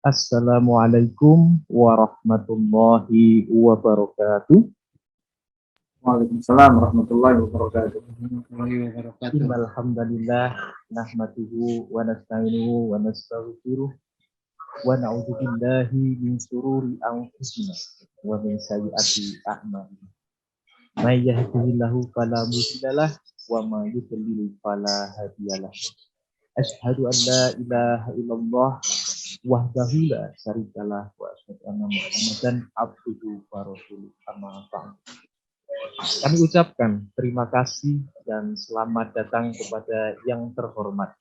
Assalamualaikum warahmatullahi wabarakatuh. Waalaikumsalam warahmatullahi wabarakatuh. Innal hamdalillah nahmaduhu wa nasta'inuhu wa nastaghfiruh wa na'udzu billahi min shururi anfusina wa min sayyiati a'malina. May yahdihillahu fala mudhillalah wa may yudlil fala hadiyalah. Asyhadu an la ilaha illallah wahdahu la syarikalah wa asyhadu anna Muhammadan abduhu wa rasuluh. Amma ba'd. Kami ucapkan terima kasih dan selamat datang kepada yang terhormat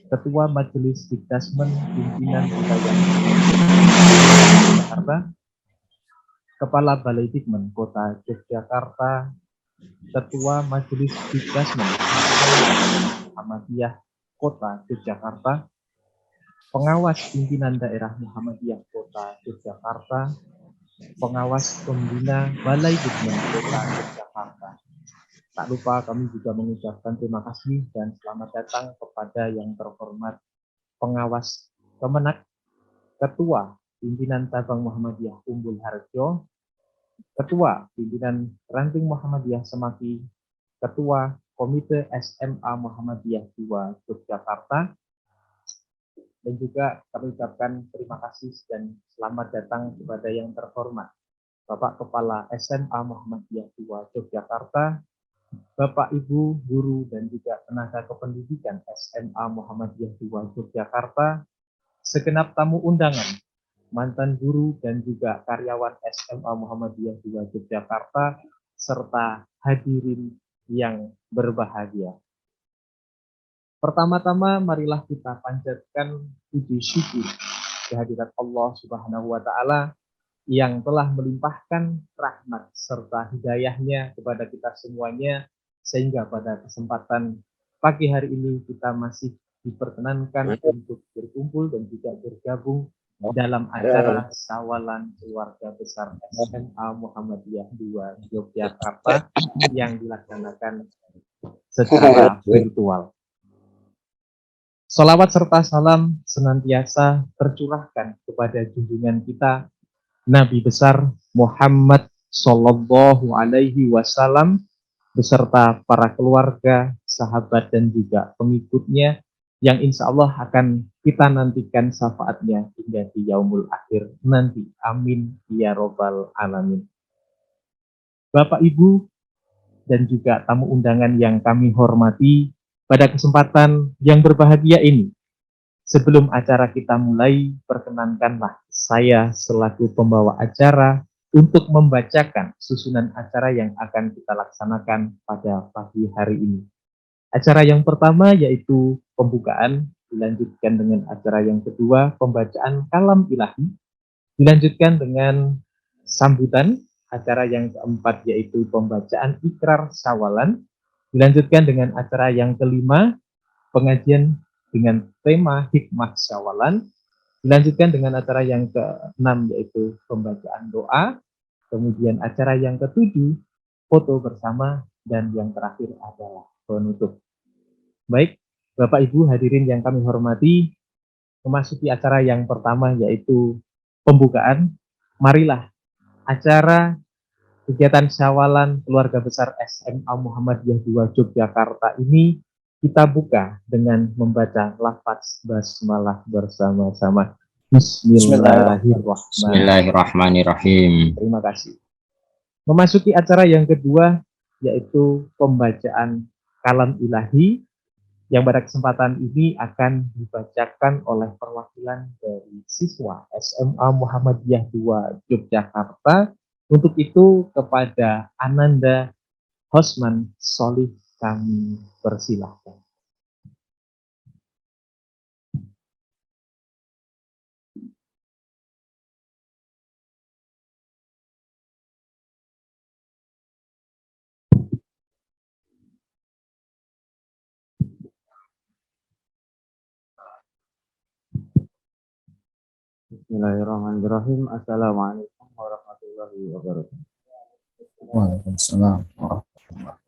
Ketua Majelis Dikdasmen Pimpinan Wilayah Jakarta, Kepala Balai Dikmen Kota Yogyakarta, Ketua Majelis Dikdasmen Muhammadiyah Kota Yogyakarta, Pengawas Pimpinan Daerah Muhammadiyah Kota Yogyakarta, Pengawas Pembina Balai Dikmen Kota Yogyakarta. Tak lupa kami juga mengucapkan terima kasih dan selamat datang kepada yang terhormat Pengawas Kemenak, Ketua Pimpinan Cabang Muhammadiyah Umbul Harjo, Ketua Pimpinan Ranting Muhammadiyah Semaki, Ketua Komite SMA Muhammadiyah 2 Yogyakarta, dan juga kami ucapkan terima kasih dan selamat datang kepada yang terhormat Bapak Kepala SMA Muhammadiyah 2 Yogyakarta, Bapak, Ibu, Guru, dan juga tenaga kependidikan SMA Muhammadiyah 2 Yogyakarta, segenap tamu undangan, mantan guru, dan juga karyawan SMA Muhammadiyah 2 Yogyakarta, serta hadirin yang berbahagia. Pertama-tama, marilah kita panjatkan puji syukur kehadirat Allah Subhanahu wa Ta'ala yang telah melimpahkan rahmat serta hidayahnya kepada kita semuanya, sehingga pada kesempatan pagi hari ini kita masih diperkenankan untuk berkumpul dan juga bergabung dalam acara Sawalan Keluarga Besar SMA Muhammadiyah 2 Yogyakarta yang dilaksanakan secara virtual. Salawat serta salam senantiasa tercurahkan kepada junjungan kita Nabi besar Muhammad Sallallahu Alaihi Wasallam beserta para keluarga, sahabat, dan juga pengikutnya yang insya Allah akan kita nantikan syafaatnya hingga di yaumul akhir nanti. Amin ya robbal alamin. Bapak, Ibu, dan juga tamu undangan yang kami hormati, pada kesempatan yang berbahagia ini, sebelum acara kita mulai, perkenankanlah saya selaku pembawa acara untuk membacakan susunan acara yang akan kita laksanakan pada pagi hari ini. Acara yang pertama yaitu pembukaan, dilanjutkan dengan acara yang kedua, pembacaan kalam ilahi, dilanjutkan dengan sambutan, acara yang keempat yaitu pembacaan ikrar sawalan, dilanjutkan dengan acara yang kelima, pengajian dengan tema hikmah syawalan, dilanjutkan dengan acara yang ke-6 yaitu pembacaan doa, kemudian acara yang ke-7 foto bersama, dan yang terakhir adalah penutup. Baik, Bapak Ibu hadirin yang kami hormati, memasuki acara yang pertama yaitu pembukaan. Marilah acara kegiatan Syawalan Keluarga Besar SMA Muhammadiyah 2 Yogyakarta ini kita buka dengan membaca lafaz basmalah bersama-sama. Bismillahirrahmanirrahim. Terima kasih. Memasuki acara yang kedua yaitu pembacaan kalam ilahi yang pada kesempatan ini akan dibacakan oleh perwakilan dari siswa SMA Muhammadiyah 2 Yogyakarta. Untuk itu kepada Ananda Hosman Solih kami persilahkan. Bismillahirrahmanirrahim. Assalamualaikum warahmatullahi wabarakatuh. Waalaikumsalam warahmatullahi wabarakatuh.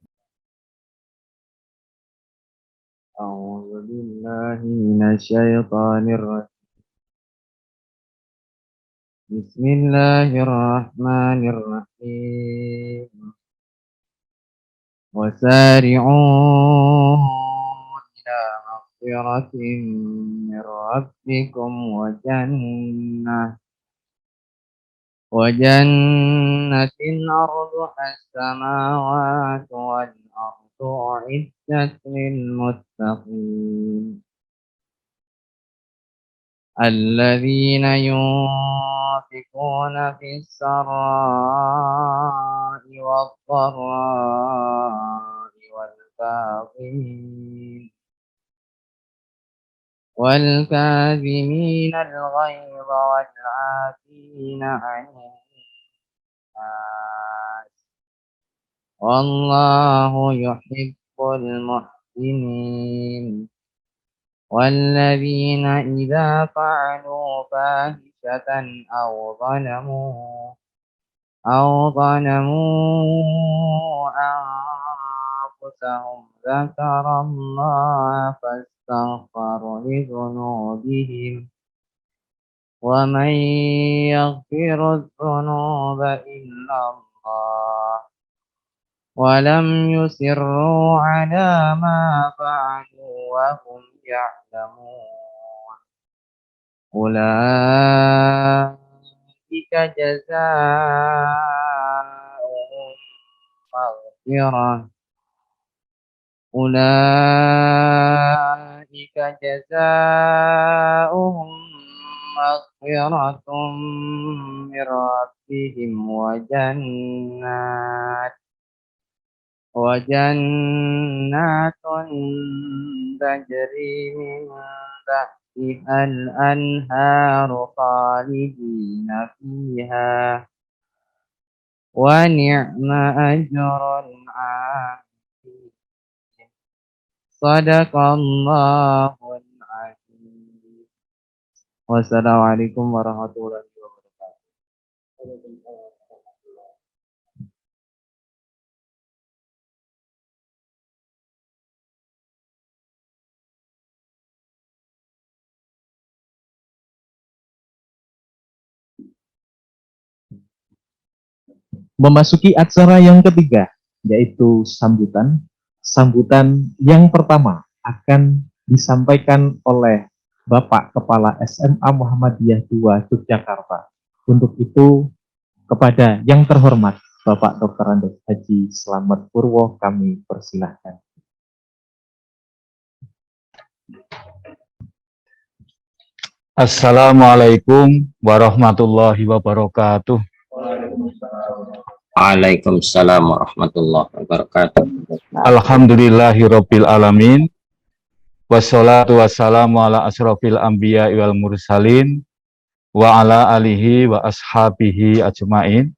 A'udzu billahi minasyaitonir rajim. Bismillahirrahmanirrahim. Wasari'u ila maghfiratin min rabbikum وجنة أرضها السماوات والأرض أعدت للمتقين الذين ينفقون في السراء والضراء والكاظمين الغيظ والعافين عن الناس والله يحب المحسنين والذين إذا فعلوا فاحشة أو ظلموا أنفسهم ذكروا الله فاستغفروا لذنوبهم ومن يغفر الذنوب إلا الله ولم يصروا على ما فعلوا وهم يعلمون أولئك جزاؤهم مغفرة أولئك جزاؤهم مغفرة من ربهم وجنات تجري من تحتها الأنهار خالدين فيها ونعم أجر العاملين صدق الله العظيم. Wassalamualaikum warahmatullahi wabarakatuh. Memasuki acara yang ketiga, yaitu sambutan. Sambutan yang pertama akan disampaikan oleh Bapak Kepala SMA Muhammadiyah II Yogyakarta. Untuk itu, kepada yang terhormat Bapak Dr. Andes Haji Slamet Purwo, kami persilahkan. Assalamualaikum warahmatullahi wabarakatuh. Waalaikumsalam warahmatullahi wabarakatuh. Alhamdulillahirabbil alamin. Wassalatu wassalamu ala asrofil anbiya wal mursalin wa ala alihi wa ashabihi ajmain.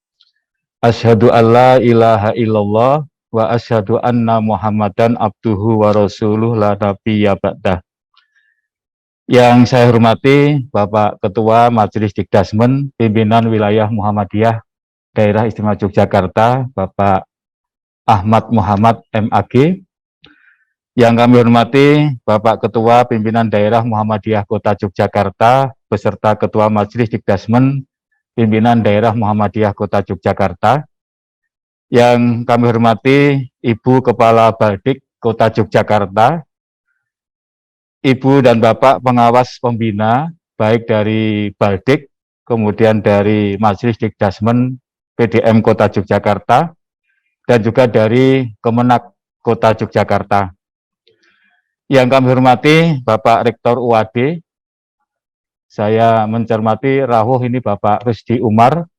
Asyhadu an la ilaha illallah wa asyhadu anna Muhammadan abduhu wa rasuluh la nabiyya ba'dah. Yang saya hormati Bapak Ketua Majelis Dikdasmen Pimpinan Wilayah Muhammadiyah Daerah Istimewa Yogyakarta, Bapak Ahmad Muhammad MAG. Yang kami hormati Bapak Ketua Pimpinan Daerah Muhammadiyah Kota Yogyakarta beserta Ketua Majelis Dikdasmen Pimpinan Daerah Muhammadiyah Kota Yogyakarta. Yang kami hormati Ibu Kepala Baldik Kota Yogyakarta, Ibu dan Bapak pengawas pembina, baik dari Baldik, kemudian dari Majelis Dikdasmen PDM Kota Yogyakarta, dan juga dari Kemenak Kota Yogyakarta. Yang kami hormati Bapak Rektor UAD, saya mencermati rawuh ini Bapak Rusdi Umar.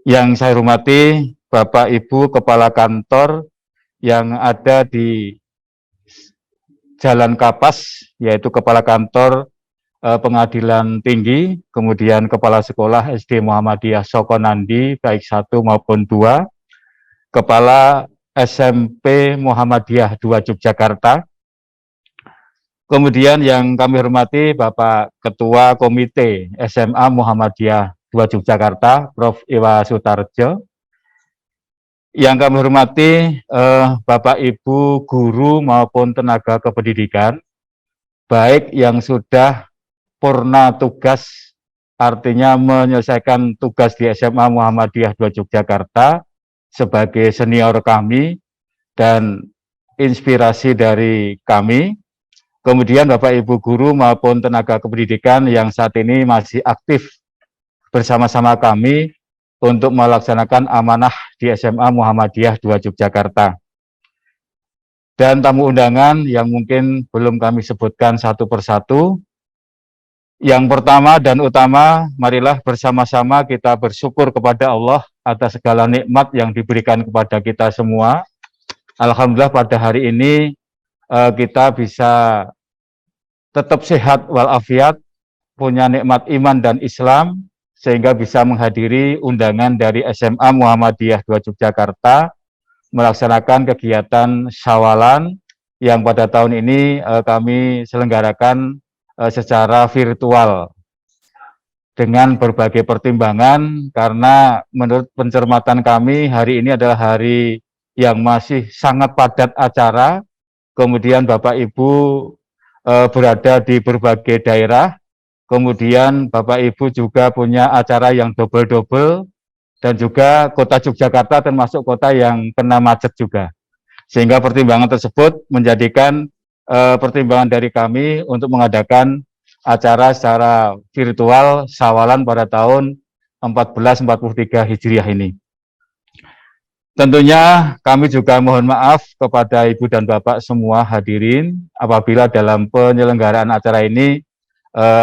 Yang saya hormati Bapak Ibu Kepala Kantor yang ada di Jalan Kapas, yaitu Kepala Kantor Pengadilan Tinggi, kemudian Kepala Sekolah SD Muhammadiyah Sokonandi, baik 1 maupun 2, Kepala SMP Muhammadiyah 2 Yogyakarta, kemudian yang kami hormati Bapak Ketua Komite SMA Muhammadiyah 2 Yogyakarta, Prof. Iwa Sutarjo. Yang kami hormati Bapak Ibu guru maupun tenaga kependidikan, baik yang sudah purna tugas artinya menyelesaikan tugas di SMA Muhammadiyah 2 Yogyakarta sebagai senior kami dan inspirasi dari kami. Kemudian Bapak Ibu guru maupun tenaga kependidikan yang saat ini masih aktif bersama-sama kami untuk melaksanakan amanah di SMA Muhammadiyah 2 Yogyakarta. Dan tamu undangan yang mungkin belum kami sebutkan satu persatu. Yang pertama dan utama, marilah bersama-sama kita bersyukur kepada Allah atas segala nikmat yang diberikan kepada kita semua. Alhamdulillah pada hari ini kita bisa tetap sehat walafiat, punya nikmat iman dan Islam, sehingga bisa menghadiri undangan dari SMA Muhammadiyah 2 Yogyakarta melaksanakan kegiatan Syawalan yang pada tahun ini kami selenggarakan secara virtual dengan berbagai pertimbangan, karena menurut pencermatan kami hari ini adalah hari yang masih sangat padat acara, kemudian Bapak Ibu berada di berbagai daerah, kemudian Bapak Ibu juga punya acara yang double-double, dan juga kota Yogyakarta termasuk kota yang kena macet juga. Sehingga pertimbangan tersebut menjadikan pertimbangan dari kami untuk mengadakan acara secara virtual Syawalan pada tahun 1443 Hijriah ini. Tentunya kami juga mohon maaf kepada Ibu dan Bapak semua hadirin apabila dalam penyelenggaraan acara ini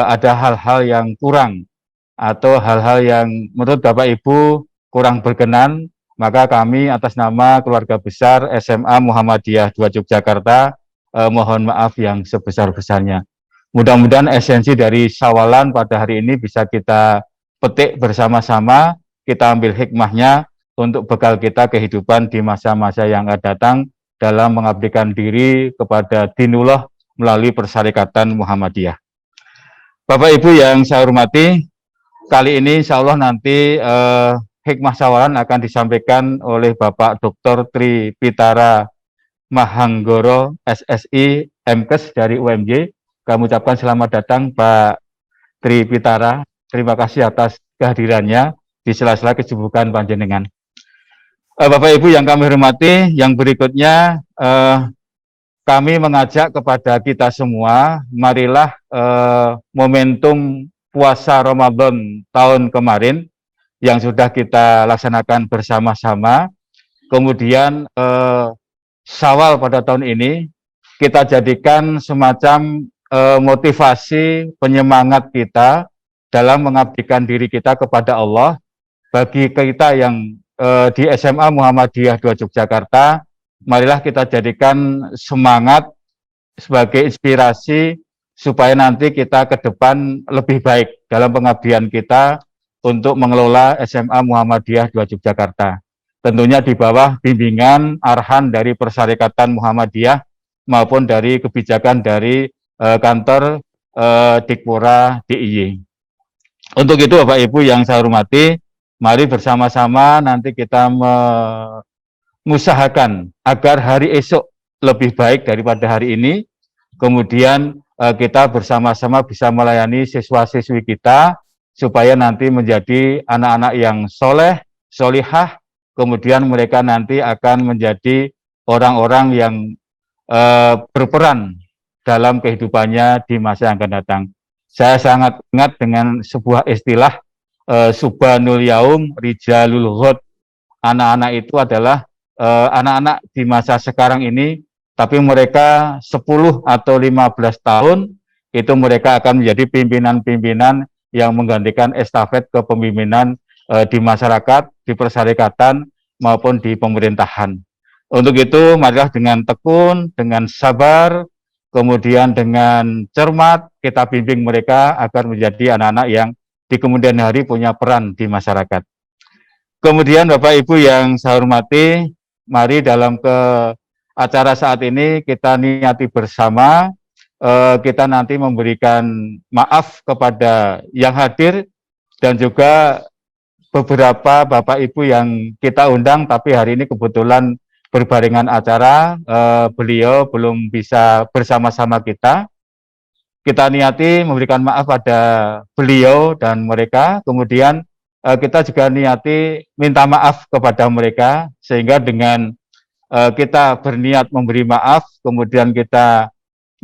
ada hal-hal yang kurang atau hal-hal yang menurut Bapak Ibu kurang berkenan, maka kami atas nama keluarga besar SMA Muhammadiyah 2 Yogyakarta mohon maaf yang sebesar-besarnya. Mudah-mudahan esensi dari Syawalan pada hari ini bisa kita petik bersama-sama, kita ambil hikmahnya untuk bekal kita kehidupan di masa-masa yang akan datang dalam mengabdikan diri kepada dinullah melalui Persyarikatan Muhammadiyah. Bapak Ibu yang saya hormati, kali ini insya Allah nanti hikmah Syawalan akan disampaikan oleh Bapak Dr. Tri Pitara Mahanggoro SSI MKes dari UMY. Kami ucapkan selamat datang Pak Tri Pitara. Terima kasih atas kehadirannya di sela-sela kesibukan panjenengan. Bapak Ibu yang kami hormati, yang berikutnya kami mengajak kepada kita semua, marilah momentum puasa Ramadan tahun kemarin yang sudah kita laksanakan bersama-sama, kemudian Syawal pada tahun ini kita jadikan semacam motivasi penyemangat kita dalam mengabdikan diri kita kepada Allah. Bagi kita yang di SMA Muhammadiyah 2 Yogyakarta, marilah kita jadikan semangat sebagai inspirasi supaya nanti kita ke depan lebih baik dalam pengabdian kita untuk mengelola SMA Muhammadiyah 2 Yogyakarta. Tentunya di bawah bimbingan arahan dari Persyarikatan Muhammadiyah maupun dari kebijakan dari kantor Dikpora DIY. Untuk itu Bapak Ibu yang saya hormati, mari bersama-sama nanti kita mengusahakan agar hari esok lebih baik daripada hari ini. Kemudian kita bersama-sama bisa melayani siswa-siswi kita supaya nanti menjadi anak-anak yang soleh, solihah. Kemudian mereka nanti akan menjadi orang-orang yang berperan dalam kehidupannya di masa yang akan datang. Saya sangat ingat dengan sebuah istilah Subhanul Yaum Rijalul Ghad. Anak-anak itu adalah anak-anak di masa sekarang ini, tapi mereka 10 atau 15 tahun itu mereka akan menjadi pimpinan-pimpinan yang menggantikan estafet kepemimpinan di masyarakat, di persyarikatan maupun di pemerintahan. Untuk itu marilah dengan tekun, dengan sabar, kemudian dengan cermat kita bimbing mereka agar menjadi anak-anak yang di kemudian hari punya peran di masyarakat. Kemudian Bapak Ibu yang saya hormati, mari dalam acara saat ini kita niati bersama, kita nanti memberikan maaf kepada yang hadir dan juga beberapa Bapak Ibu yang kita undang tapi hari ini kebetulan berbarengan acara, beliau belum bisa bersama-sama kita. kita niati memberikan maaf pada beliau dan mereka, kemudian kita juga niati minta maaf kepada mereka, sehingga dengan kita berniat memberi maaf, kemudian kita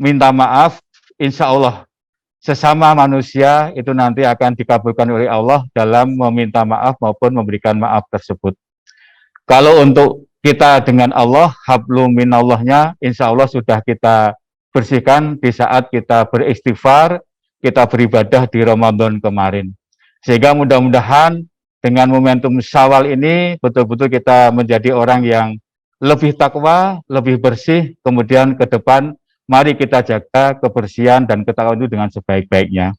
minta maaf, insya Allah sesama manusia itu nanti akan dikabulkan oleh Allah dalam meminta maaf maupun memberikan maaf tersebut. Kalau untuk kita dengan Allah, hablum minallahnya, insya Allah sudah kita bersihkan di saat kita beristighfar, kita beribadah di Ramadan kemarin. Sehingga mudah-mudahan dengan momentum Syawal ini betul-betul kita menjadi orang yang lebih takwa, lebih bersih, kemudian ke depan mari kita jaga kebersihan dan ketakwaan itu dengan sebaik-baiknya.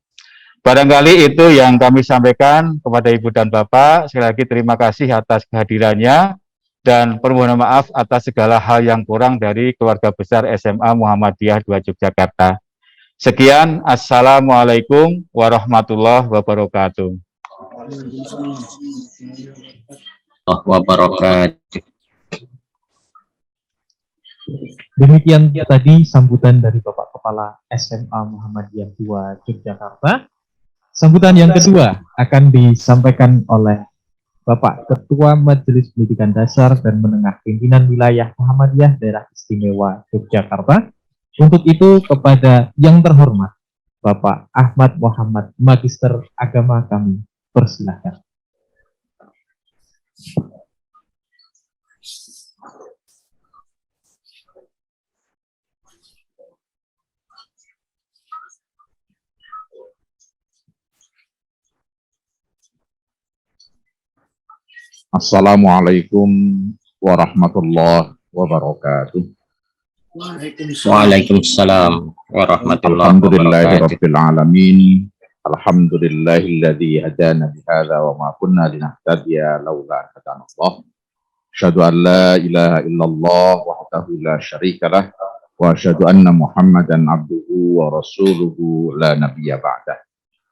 Barangkali itu yang kami sampaikan kepada Ibu dan Bapak. Sekali lagi terima kasih atas kehadirannya dan permohonan maaf atas segala hal yang kurang dari keluarga besar SMA Muhammadiyah 2 Yogyakarta. Sekian, Assalamualaikum warahmatullahi wabarakatuh. Wabarakatuh. Demikian tadi sambutan dari Bapak Kepala SMA Muhammadiyah 2 Yogyakarta. Sambutan yang kedua akan disampaikan oleh Bapak Ketua Majelis Pendidikan Dasar dan Menengah Pimpinan Wilayah Muhammadiyah Daerah Istimewa Yogyakarta. Untuk itu kepada yang terhormat Bapak Ahmad Muhammad, Magister Agama, kami persilahkan. Assalamualaikum warahmatullahi wabarakatuh. Waalaikumsalam warahmatullahi wabarakatuh. Alhamdulillahirabbil alamin. Alhamdulillahilladzi hadana bihadza wa ma kunna linahtadiya laula hadana Allah. Asyhadu an la ilaha illallah wahdahu la syarikalah wa asyhadu anna Muhammadan abduhu wa rasuluhu la nabiyya ba'dah.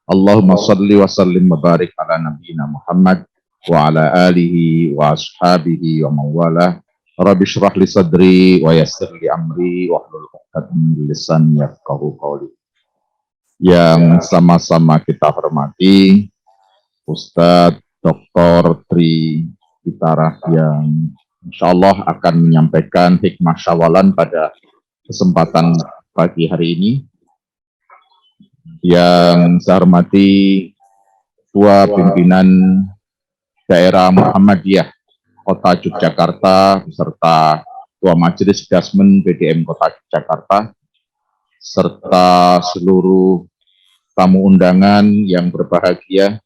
Allahumma shalli wa sallim wa barik ala nabiyyina Muhammad wa ala alihi wa ashabihi wa mawalah. Rabbi shrah li sadri wa yassir li amri wa hlul 'uqdatam min lisani yafqahu qawli. Yang sama-sama kita hormati Ustadz Dr. Tri Pitarah yang insyaallah akan menyampaikan hikmah syawalan pada kesempatan pagi hari ini. Yang saya hormati Ketua Pimpinan Daerah Muhammadiyah Kota Yogyakarta beserta Ketua Majelis Dasmen BDM Kota Yogyakarta serta seluruh tamu undangan yang berbahagia,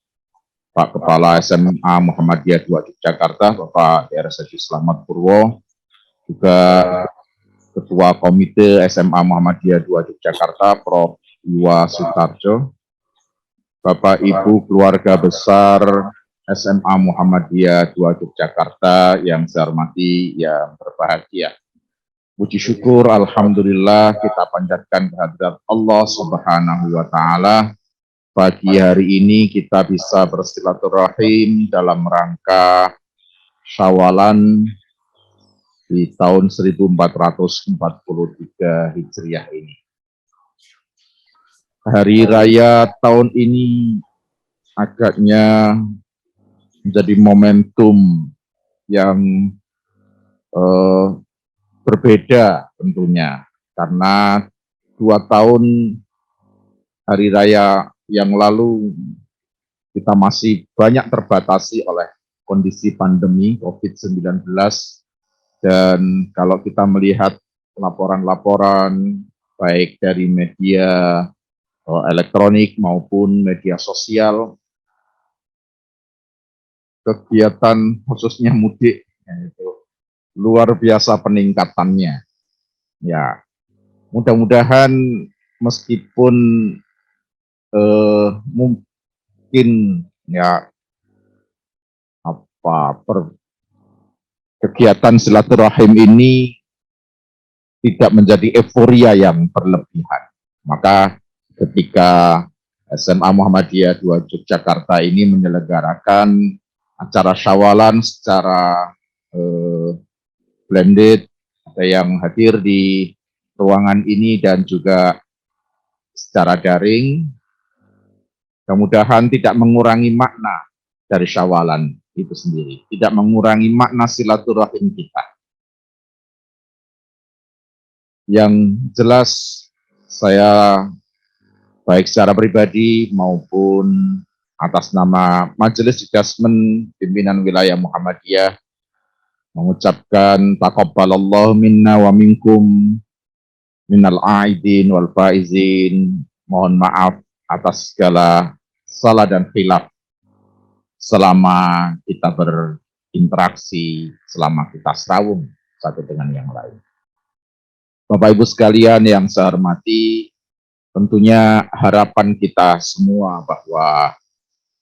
Pak Kepala SMA Muhammadiyah 2 Yogyakarta, Bapak DRSD Slamet Purwo, juga Ketua Komite SMA Muhammadiyah 2 Yogyakarta, Prof. Iwa Sutarjo, Bapak Ibu keluarga besar SMA Muhammadiyah 2 Yogyakarta yang saya hormati, yang berbahagia. Puji syukur, alhamdulillah kita panjatkan kehadirat Allah Subhanahu wa Ta'ala. Pagi hari ini kita bisa bersilaturahim dalam rangka Syawalan di tahun 1443 Hijriah ini. Hari raya tahun ini agaknya menjadi momentum yang berbeda tentunya, karena 2 tahun hari raya yang lalu kita masih banyak terbatasi oleh kondisi pandemi COVID-19, dan kalau kita melihat laporan-laporan baik dari media elektronik maupun media sosial, kegiatan khususnya mudik itu luar biasa peningkatannya. Ya, mudah-mudahan meskipun mungkin ya kegiatan silaturahim ini tidak menjadi euforia yang berlebihan, maka ketika SMA Muhammadiyah 2 Yogyakarta ini menyelenggarakan acara Syawalan secara blended, ada yang hadir di ruangan ini dan juga secara daring, mudah-mudahan tidak mengurangi makna dari Syawalan itu sendiri, tidak mengurangi makna silaturahim kita. Yang jelas saya baik secara pribadi maupun atas nama Majelis Adjustment Pimpinan Wilayah Muhammadiyah mengucapkan taqabbalallahu minna wa minkum minal aidin wal faizin. Mohon maaf atas segala salah dan khilaf selama kita berinteraksi, selama kita serawung satu dengan yang lain. Bapak Ibu sekalian yang saya hormati, tentunya harapan kita semua bahwa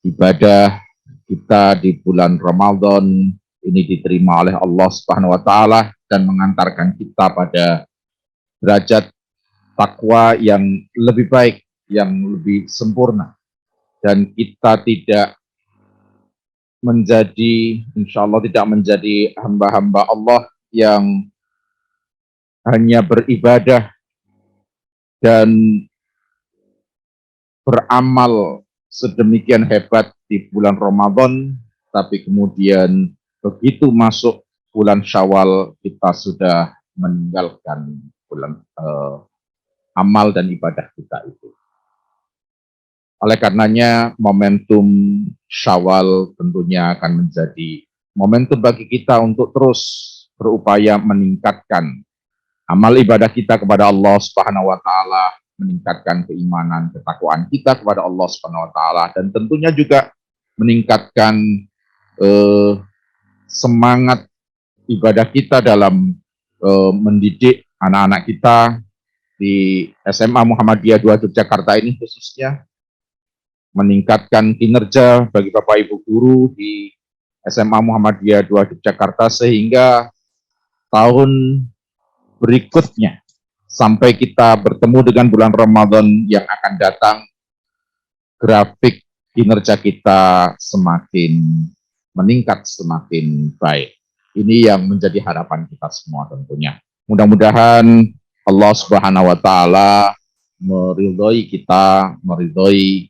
ibadah kita di bulan Ramadan ini diterima oleh Allah Subhanahu wa taala dan mengantarkan kita pada derajat takwa yang lebih baik, yang lebih sempurna, dan kita tidak menjadi, insya Allah tidak menjadi hamba-hamba Allah yang hanya beribadah dan beramal sedemikian hebat di bulan Ramadan, tapi kemudian begitu masuk bulan Syawal kita sudah meninggalkan bulan amal dan ibadah kita itu. Oleh karenanya momentum Syawal tentunya akan menjadi momentum bagi kita untuk terus berupaya meningkatkan amal ibadah kita kepada Allah Subhanahu wa taala, meningkatkan keimanan, ketakwaan kita kepada Allah Subhanahu wa taala, dan tentunya juga meningkatkan semangat ibadah kita dalam mendidik anak-anak kita di SMA Muhammadiyah 2 Yogyakarta ini, khususnya meningkatkan kinerja bagi Bapak Ibu guru di SMA Muhammadiyah 2 Yogyakarta sehingga tahun berikutnya sampai kita bertemu dengan bulan Ramadan yang akan datang, grafik kinerja kita semakin meningkat, semakin baik. Ini yang menjadi harapan kita semua tentunya. Mudah-mudahan Allah Subhanahu wa taala meridhoi kita, meridhoi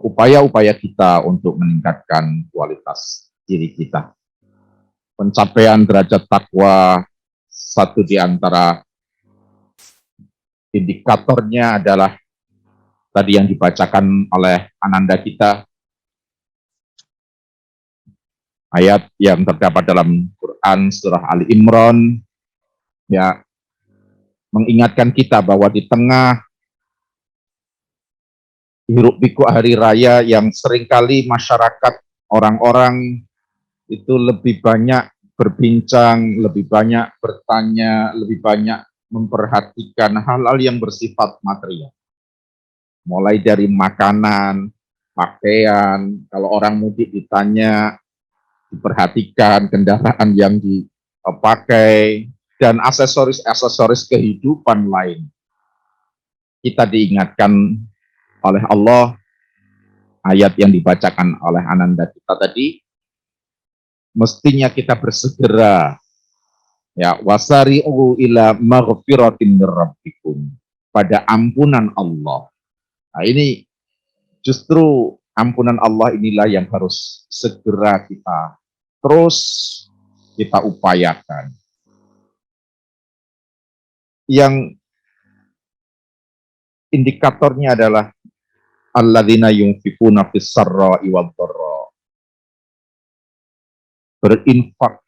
upaya-upaya kita untuk meningkatkan kualitas diri kita. Pencapaian derajat takwa, satu di antara indikatornya adalah tadi yang dibacakan oleh Ananda kita, ayat yang terdapat dalam Quran surah Ali Imran, ya, mengingatkan kita bahwa di tengah hiruk pikuk hari raya yang seringkali masyarakat, orang-orang itu lebih banyak berbincang, lebih banyak bertanya, lebih banyak memperhatikan hal-hal yang bersifat material. Mulai dari makanan, pakaian, kalau orang mudik ditanya, diperhatikan kendaraan yang dipakai, dan aksesoris-aksesoris kehidupan lain. Kita diingatkan oleh Allah, ayat yang dibacakan oleh Ananda kita tadi, mestinya kita bersegera, ya, wasari'u ila maghfiratin mir rabbikum, pada ampunan Allah. Nah, ini justru ampunan Allah inilah yang harus segera kita terus kita upayakan. Yang indikatornya adalah alladzina yunfikuna fis sarra'i wad dharra, berinfak,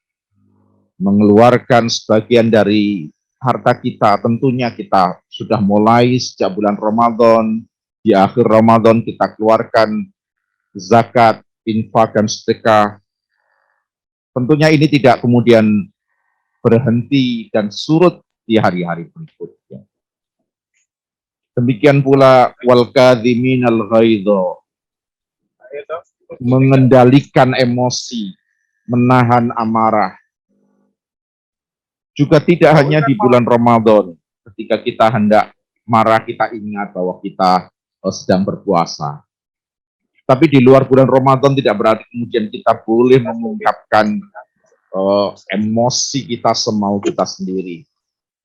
mengeluarkan sebagian dari harta kita. Tentunya kita sudah mulai sejak bulan Ramadan, di akhir Ramadan kita keluarkan zakat, infak, dan sedekah. Tentunya ini tidak kemudian berhenti dan surut di hari-hari berikutnya. Demikian pula wal kadhiminal ghaidha, mengendalikan emosi, menahan amarah. Juga tidak hanya di bulan Ramadan, ketika kita hendak marah, kita ingat bahwa kita sedang berpuasa. Tapi di luar bulan Ramadan tidak berarti kemudian kita boleh mengungkapkan emosi kita semau kita sendiri.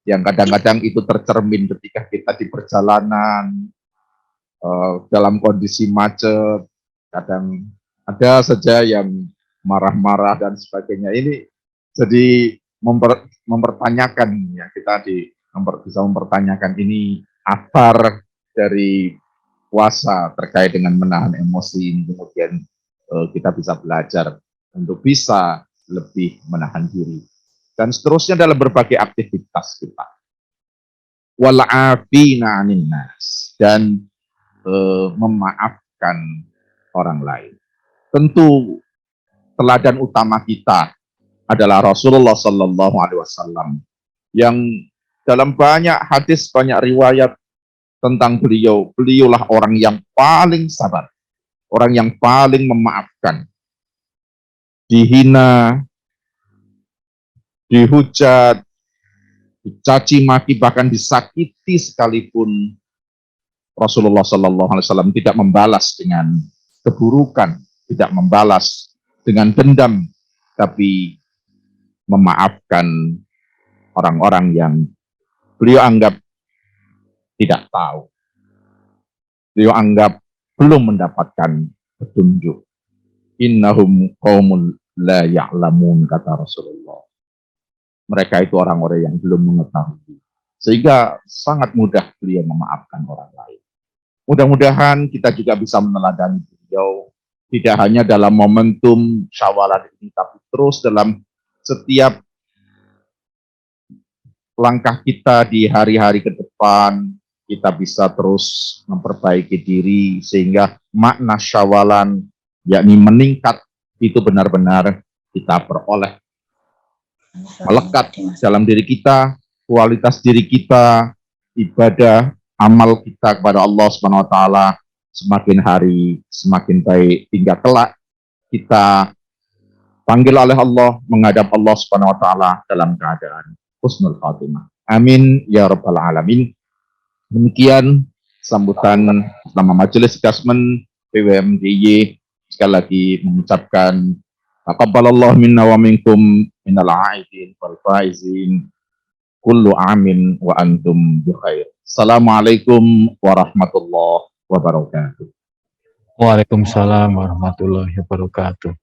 Yang kadang-kadang itu tercermin ketika kita di perjalanan, dalam kondisi macet, kadang ada saja yang marah-marah dan sebagainya. Ini jadi mempertanyakan ya, kita bisa mempertanyakan ini akar dari puasa terkait dengan menahan emosi ini. Kemudian kita bisa belajar untuk bisa lebih menahan diri dan seterusnya dalam berbagai aktivitas kita. Wal'afina 'anin nas, dan memaafkan orang lain. Tentu teladan utama kita adalah Rasulullah Sallallahu Alaihi Wasallam yang dalam banyak hadis, banyak riwayat tentang beliau. Beliaulah orang yang paling sabar, orang yang paling memaafkan. Dihina, dihujat, dicaci maki, bahkan disakiti sekalipun, Rasulullah Sallallahu Alaihi Wasallam tidak membalas dengan keburukan, tidak membalas dengan dendam, tapi memaafkan orang-orang yang beliau anggap tidak tahu. Beliau anggap belum mendapatkan petunjuk. Innahum qaumun la ya'lamun, kata Rasulullah. Mereka itu orang-orang yang belum mengetahui. Sehingga sangat mudah beliau memaafkan orang lain. Mudah-mudahan kita juga bisa meneladani beliau, tidak hanya dalam momentum Syawalan ini, tapi terus dalam setiap langkah kita di hari-hari ke depan. Kita bisa terus memperbaiki diri, sehingga makna Syawalan, yakni meningkat, itu benar-benar kita peroleh. Melekat dalam diri kita, kualitas diri kita, ibadah, amal kita kepada Allah Subhanahu wa taala semakin hari semakin baik, hingga kelak kita panggil oleh Allah, menghadap Allah Subhanahu wa taala dalam keadaan husnul khatimah. Amin ya rabbal alamin. Demikian sambutan nama Majelis Kasmen PWMDY. Sekali lagi mengucapkan taqabbalallahu minna wa minkum minal aidin wal faizin. Kullu amin wa antum bi khair. Assalamualaikum warahmatullahi wabarakatuh. Waalaikumsalam warahmatullahi wabarakatuh.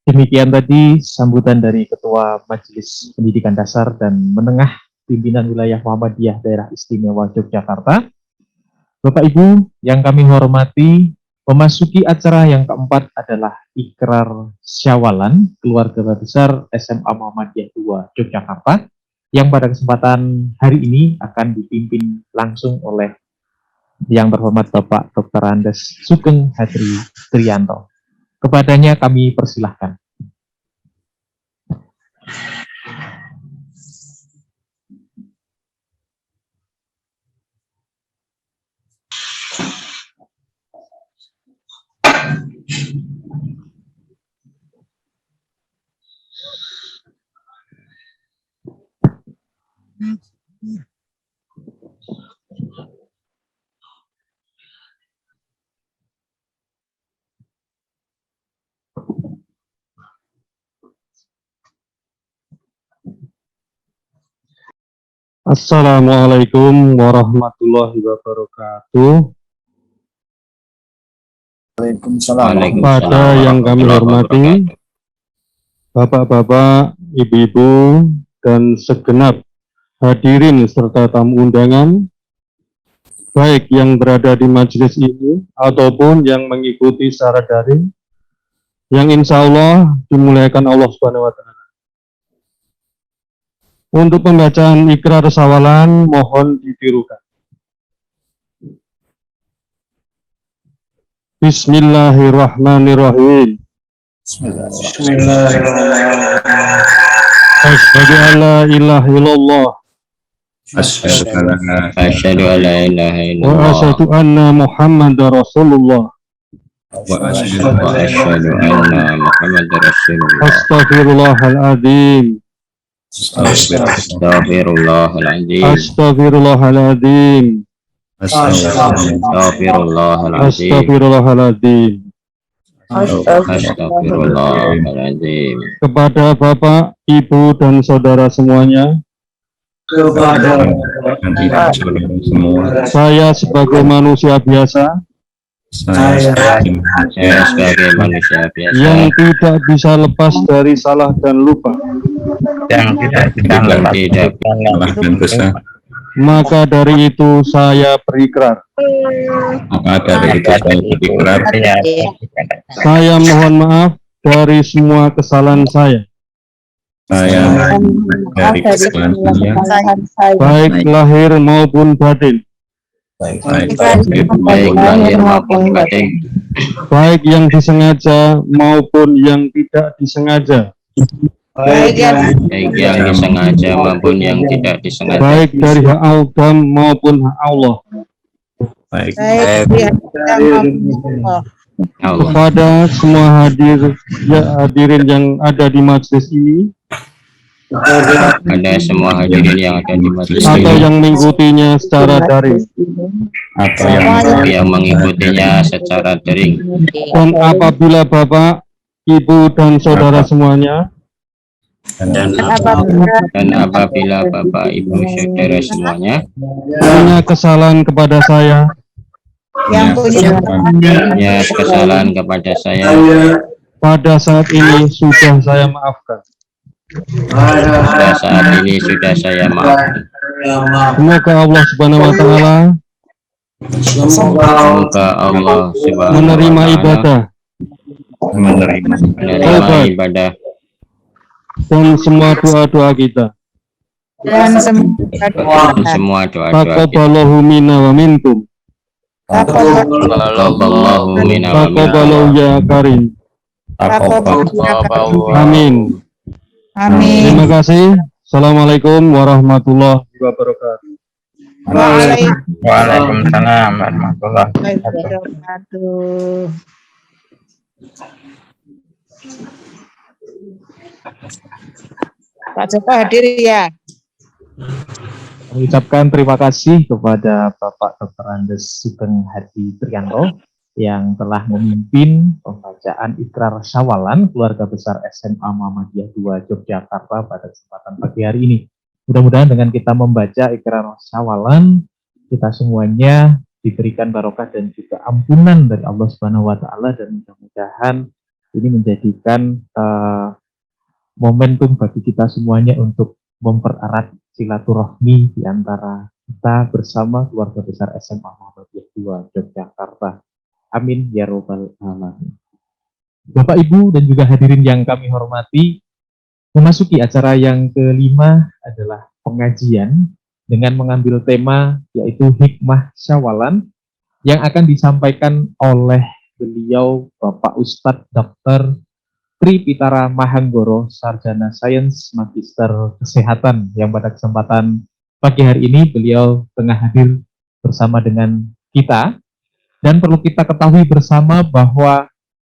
Demikian tadi sambutan dari Ketua Majelis Pendidikan Dasar dan Menengah Pimpinan Wilayah Muhammadiyah Daerah Istimewa Yogyakarta. Bapak Ibu yang kami hormati, memasuki acara yang keempat adalah Ikrar Syawalan Keluarga Besar SMA Muhammadiyah 2 Yogyakarta, yang pada kesempatan hari ini akan dipimpin langsung oleh yang terhormat Bapak Dr. Andes Sugeng Hadri Trianto. Kepadanya kami persilahkan. Assalamualaikum warahmatullahi wabarakatuh. Waalaikumsalam. Pada yang kami hormati, Bapak-bapak, Ibu-ibu, dan segenap hadirin serta tamu undangan, baik yang berada di majelis ini ataupun yang mengikuti secara daring, yang insya Allah dimuliakan Allah Subhanahu wa Ta'ala. Untuk pembacaan ikrar syawalan mohon ditirukan. Bismillahirrahmanirrahim. Bismillahirrahmanirrahim. Asyhadu an la ilaha illallah Asyhadu an la ilaha wa illallah asyhadu anna Muhammadar Rasulullah. wa asyhadu anna Muhammadar Rasulullah. Astaghfirullahaladzim. Astaghfirullahaladzim. Astaghfirullahaladzim. Astaghfirullahaladzim. Astagfirullahaladzim. Astaghfirullahaladzim. Kepada Bapak, Ibu, dan saudara semuanya, saya sebagai manusia biasa Saya sebagai manusia biasa yang tidak bisa lepas dari salah dan lupa, yang tidak maka dari itu saya berikrar. Saya mohon maaf dari semua kesalahan saya, baik lahir maupun batin, baik lahir maupun batin, baik yang disengaja maupun yang tidak disengaja, baik yang disengaja maupun yang tidak disengaja, baik dari hak Adam maupun hak Allah. Allah. Kepada semua hadirin yang ada di majelis ini Ada semua hadirin yang ada di majelis atau ini yang mengikutinya secara daring, yang mengikutinya secara daring, dan apabila Bapak, Ibu, dan saudara semuanya dan apabila Bapak, Ibu, saudara semuanya punya kesalahan kepada saya, punya kesalahan kepada saya, pada saat ini sudah saya maafkan. pada saat ini sudah saya maafkan. Semoga Allah Subhanahu wa taala Semoga Allah Subhanahu wa menerima Ta'ala ibadah menerima Taubat. ibadah dan semua doa-doa kita. dan semua doa-doa kita. Taqabbalahu minna wa minkum. Taqabbalallahu minna wa minkum. Taqabbalahu ya karim. Amin. Terima kasih. Assalamualaikum warahmatullahi wabarakatuh. Waalaikumsalam warahmatullahi wabarakatuh. Pak Joko hadir ya. Mengucapkan terima kasih kepada Bapak Dr. Andes Sugeng Hadi Trianto yang telah memimpin pembacaan Ikrar Syawalan Keluarga Besar SMA Muhammadiyah 2 Yogyakarta pada kesempatan pagi hari ini. Mudah-mudahan dengan kita membaca Ikrar Syawalan, kita semuanya diberikan barokah dan juga ampunan dari Allah Subhanahu wa taala, dan mudah-mudahan ini menjadikan momentum bagi kita semuanya untuk mempererat silaturahmi di antara kita bersama keluarga besar SMA Muhammadiyah 2 Yogyakarta. Amin ya robbal alamin. Bapak, Ibu, dan juga hadirin yang kami hormati, memasuki acara yang kelima adalah pengajian dengan mengambil tema yaitu Hikmah Syawalan yang akan disampaikan oleh beliau Bapak Ustadz Dr. Tri Pitara Mahanggoro, Sarjana Sains Magister Kesehatan, yang pada kesempatan pagi hari ini beliau tengah hadir bersama dengan kita. Dan perlu kita ketahui bersama bahwa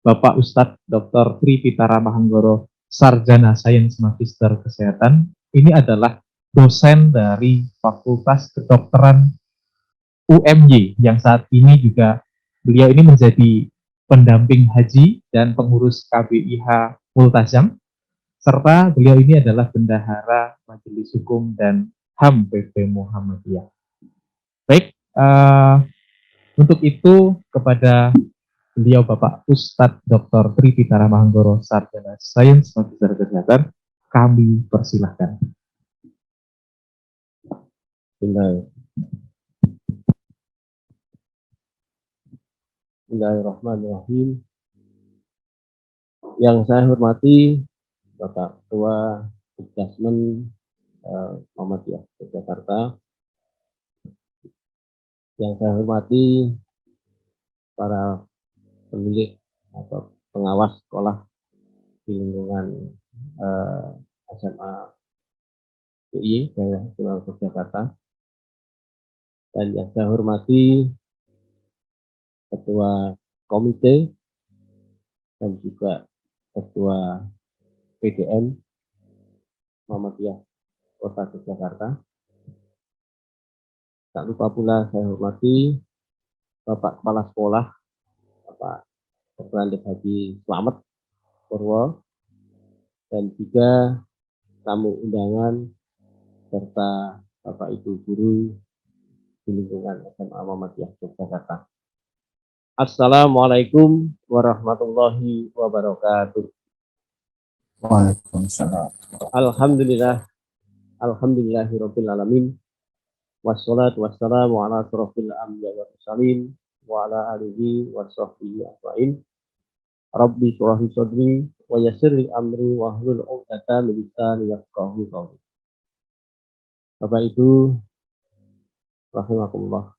Bapak Ustadz Dr. Tri Pitara Mahanggoro, Sarjana Sains Magister Kesehatan, ini adalah dosen dari Fakultas Kedokteran UMY, yang saat ini juga beliau ini menjadi pendamping haji dan pengurus KBIH Multazam, serta beliau ini adalah bendahara Majelis Hukum dan HAM PP Muhammadiyah. Baik, untuk itu kepada beliau Bapak Ustadz Dr. Tri Pitara Mahanggoro, Sarjana Sains Magister Kesehatan, kami persilahkan. Bismillahirrahmanirrahim. Yang saya hormati Bapak Ketua Pusdasmen Muhammadiyah Yogyakarta, yang saya hormati para pemilik atau pengawas sekolah di lingkungan SMA UI Daerah Istimewa Yogyakarta, dan yang saya hormati Ketua Komite dan juga Ketua PDN Muhammadiyah Kota Yogyakarta, Tak lupa pula saya hormati Bapak Kepala Sekolah, Bapak Dr. Andes Haji Slamet Purwo, dan juga tamu undangan serta Bapak Ibu guru di lingkungan SMA Muhammadiyah Yogyakarta. Assalamualaikum warahmatullahi wabarakatuh. Waalaikumsalam. Alhamdulillahirabbil alamin. Wassalatu wassalamu ala asrofil anbiya'i wal mursalin wa ala alihi wa sahbihi ajmain. Rabbi shrah li sadri wa yassir li amri wa hlul 'uqdatam min lisani yafqahu qawli. Bapak Ibu rahimakumullah.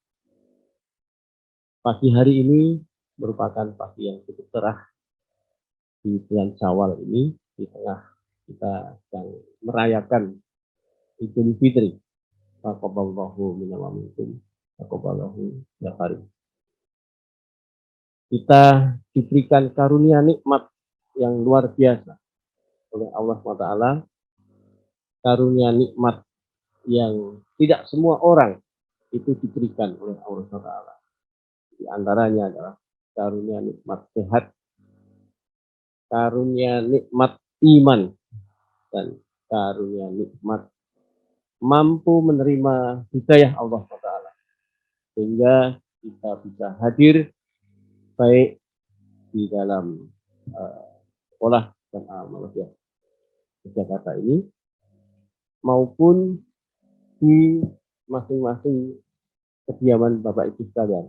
Pagi hari ini merupakan pagi yang cukup cerah di bulan Syawal ini, di tengah kita sedang merayakan Idul Fitri. Taqabbalallahu minna wa minkum, taqabbalallahu ya karim. Kita diberikan karunia nikmat yang luar biasa oleh Allah SWT, karunia nikmat yang tidak semua orang itu diberikan oleh Allah SWT. Di antaranya adalah karunia nikmat sehat, karunia nikmat iman, dan karunia nikmat mampu menerima hidayah Allah SWT, sehingga kita bisa hadir baik di dalam sekolah SMA Muhammadiyah Yogyakarta ini maupun di masing-masing kediaman Bapak Ibu sekalian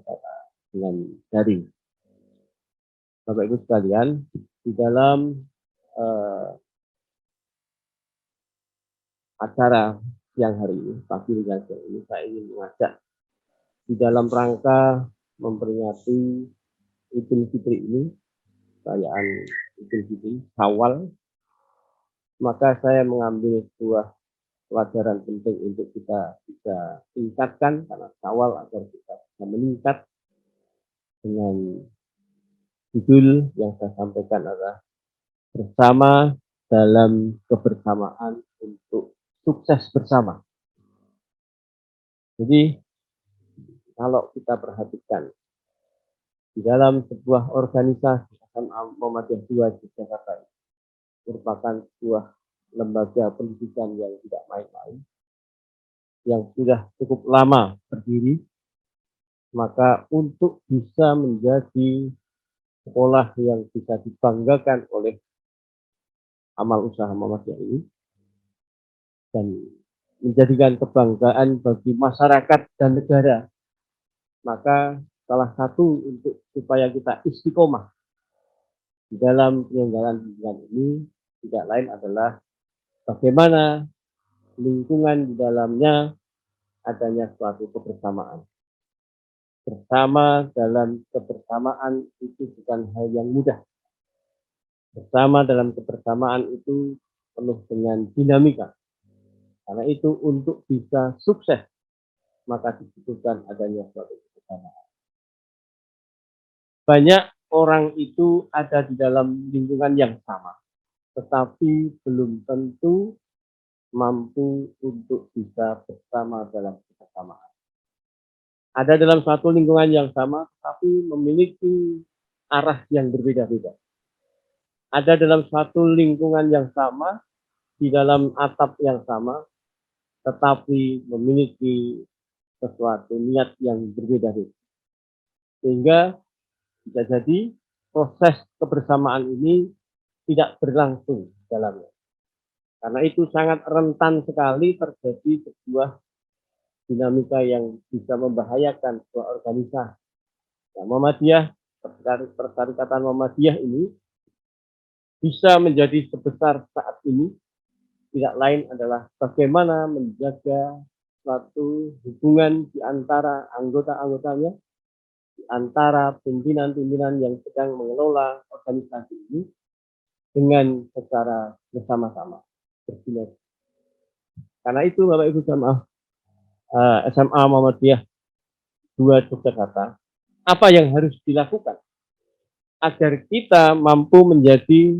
dengan daring. Bapak Ibu sekalian, di dalam acara siang hari ini, pagi dan siang ini, saya ingin mengajak di dalam rangka memperingati Idul Fitri ini, perayaan Idul Fitri Syawal, maka saya mengambil sebuah pelajaran penting untuk kita bisa tingkatkan karena Syawal agar kita bisa meningkat, dengan judul yang saya sampaikan adalah bersama dalam kebersamaan untuk sukses bersama. Jadi kalau kita perhatikan di dalam sebuah organisasi SMA Muhammadiyah 2 Yogyakarta merupakan sebuah lembaga pendidikan yang tidak main-main, yang sudah cukup lama berdiri, maka untuk bisa menjadi sekolah yang bisa dibanggakan oleh amal usaha Muhammadiyah ini dan menjadikan kebanggaan bagi masyarakat dan negara, maka salah satu untuk supaya kita istiqomah di dalam penyelenggaraan pendidikan ini tidak lain adalah bagaimana lingkungan di dalamnya adanya suatu kebersamaan. Bersama dalam kebersamaan itu bukan hal yang mudah. Bersama dalam kebersamaan itu penuh dengan dinamika. Karena itu untuk bisa sukses maka dibutuhkan adanya suatu kebersamaan. Banyak orang itu ada di dalam lingkungan yang sama, tetapi belum tentu mampu untuk bisa bersama dalam kebersamaan. Ada dalam satu lingkungan yang sama, tapi memiliki arah yang berbeda-beda. Ada dalam satu lingkungan yang sama, di dalam atap yang sama, tetapi memiliki sesuatu niat yang berbeda-beda. Sehingga bisa jadi proses kebersamaan ini tidak berlangsung dalamnya. Karena itu sangat rentan sekali terjadi sebuah dinamika yang bisa membahayakan sebuah organisasi. Nah, Muhammadiyah, Persyarikatan Muhammadiyah ini bisa menjadi sebesar saat ini tidak lain adalah bagaimana menjaga suatu hubungan di antara anggota-anggotanya, di antara pimpinan-pimpinan yang sedang mengelola organisasi ini dengan secara bersama-sama bersinergi. Karena itu Bapak Ibu jamaah SMA Muhammadiyah 2 Yogyakarta, apa yang harus dilakukan agar kita mampu menjadi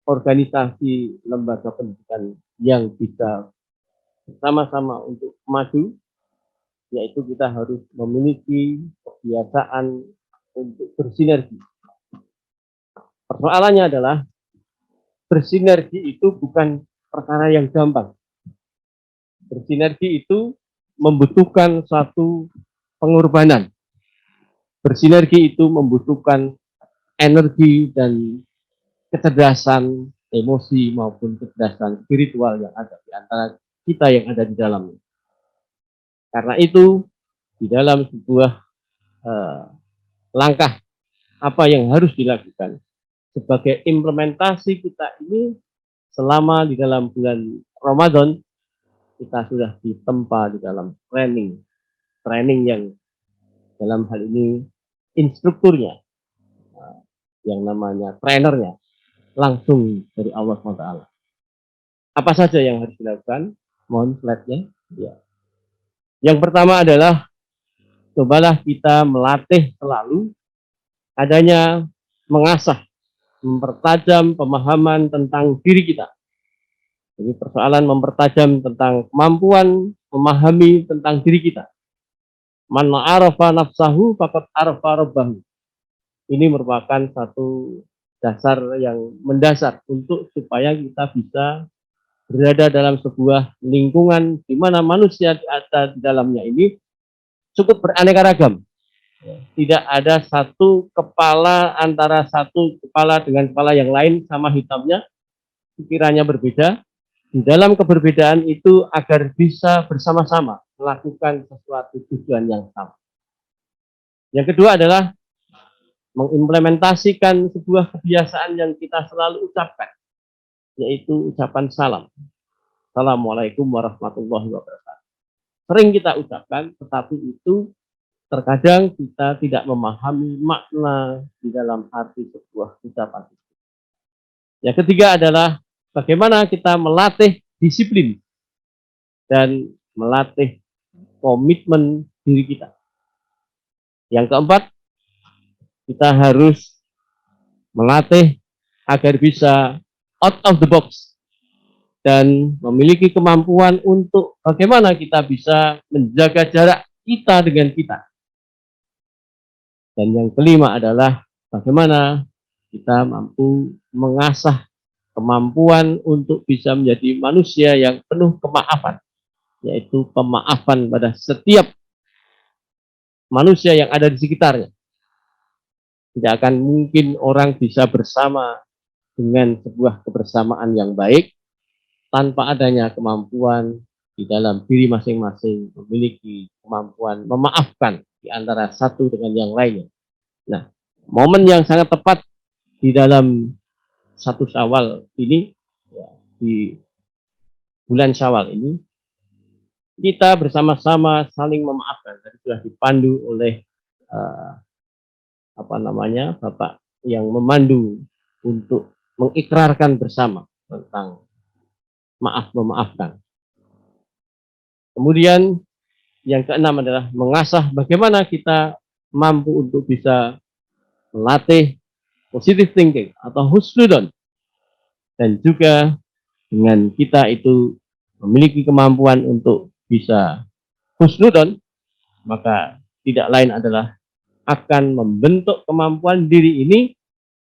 organisasi lembaga pendidikan yang bisa bersama-sama untuk maju yaitu kita harus memiliki kebiasaan untuk bersinergi. Persoalannya adalah bersinergi itu bukan perkara yang gampang. Bersinergi itu membutuhkan suatu pengorbanan. Bersinergi itu membutuhkan energi dan kecerdasan emosi maupun kecerdasan spiritual yang ada di antara kita yang ada di dalamnya. Karena itu, di dalam sebuah langkah apa yang harus dilakukan sebagai implementasi kita ini selama di dalam bulan Ramadan, kita sudah ditempa di dalam training yang dalam hal ini instrukturnya, yang namanya trainernya, langsung dari Allah SWT. Apa saja yang harus dilakukan? Mohon slide-nya. Ya. Yang pertama adalah, cobalah kita melatih selalu adanya mengasah, mempertajam pemahaman tentang diri kita. Jadi persoalan mempertajam tentang kemampuan memahami tentang diri kita. Man arafa nafsahu faqad arafa rabbahu. Ini merupakan satu dasar yang mendasar untuk supaya kita bisa berada dalam sebuah lingkungan di mana manusia ada di dalamnya ini cukup beraneka ragam. Tidak ada satu kepala antara satu kepala dengan kepala yang lain sama hitamnya, pikirannya berbeda. Di dalam keberbedaan itu agar bisa bersama-sama melakukan sesuatu tujuan yang sama. Yang kedua adalah mengimplementasikan sebuah kebiasaan yang kita selalu ucapkan, yaitu ucapan salam. Assalamualaikum warahmatullahi wabarakatuh. Sering kita ucapkan, tetapi itu terkadang kita tidak memahami makna di dalam arti sebuah ucapan. Yang ketiga adalah bagaimana kita melatih disiplin dan melatih komitmen diri kita. Yang keempat, kita harus melatih agar bisa out of the box dan memiliki kemampuan untuk bagaimana kita bisa menjaga jarak kita dengan kita. Dan yang kelima adalah bagaimana kita mampu mengasah kemampuan untuk bisa menjadi manusia yang penuh kemaafan, yaitu pemaafan pada setiap manusia yang ada di sekitarnya. Tidak akan mungkin orang bisa bersama dengan sebuah kebersamaan yang baik tanpa adanya kemampuan di dalam diri masing-masing memiliki kemampuan memaafkan di antara satu dengan yang lainnya. Nah, momen yang sangat tepat di dalam 1 Syawal ini, ya, di bulan Syawal ini, kita bersama-sama saling memaafkan. Tadi sudah dipandu oleh Bapak yang memandu untuk mengikrarkan bersama tentang maaf memaafkan. Kemudian yang keenam adalah mengasah bagaimana kita mampu untuk bisa melatih positive thinking atau husnudon, dan juga dengan kita itu memiliki kemampuan untuk bisa husnudon, maka tidak lain adalah akan membentuk kemampuan diri ini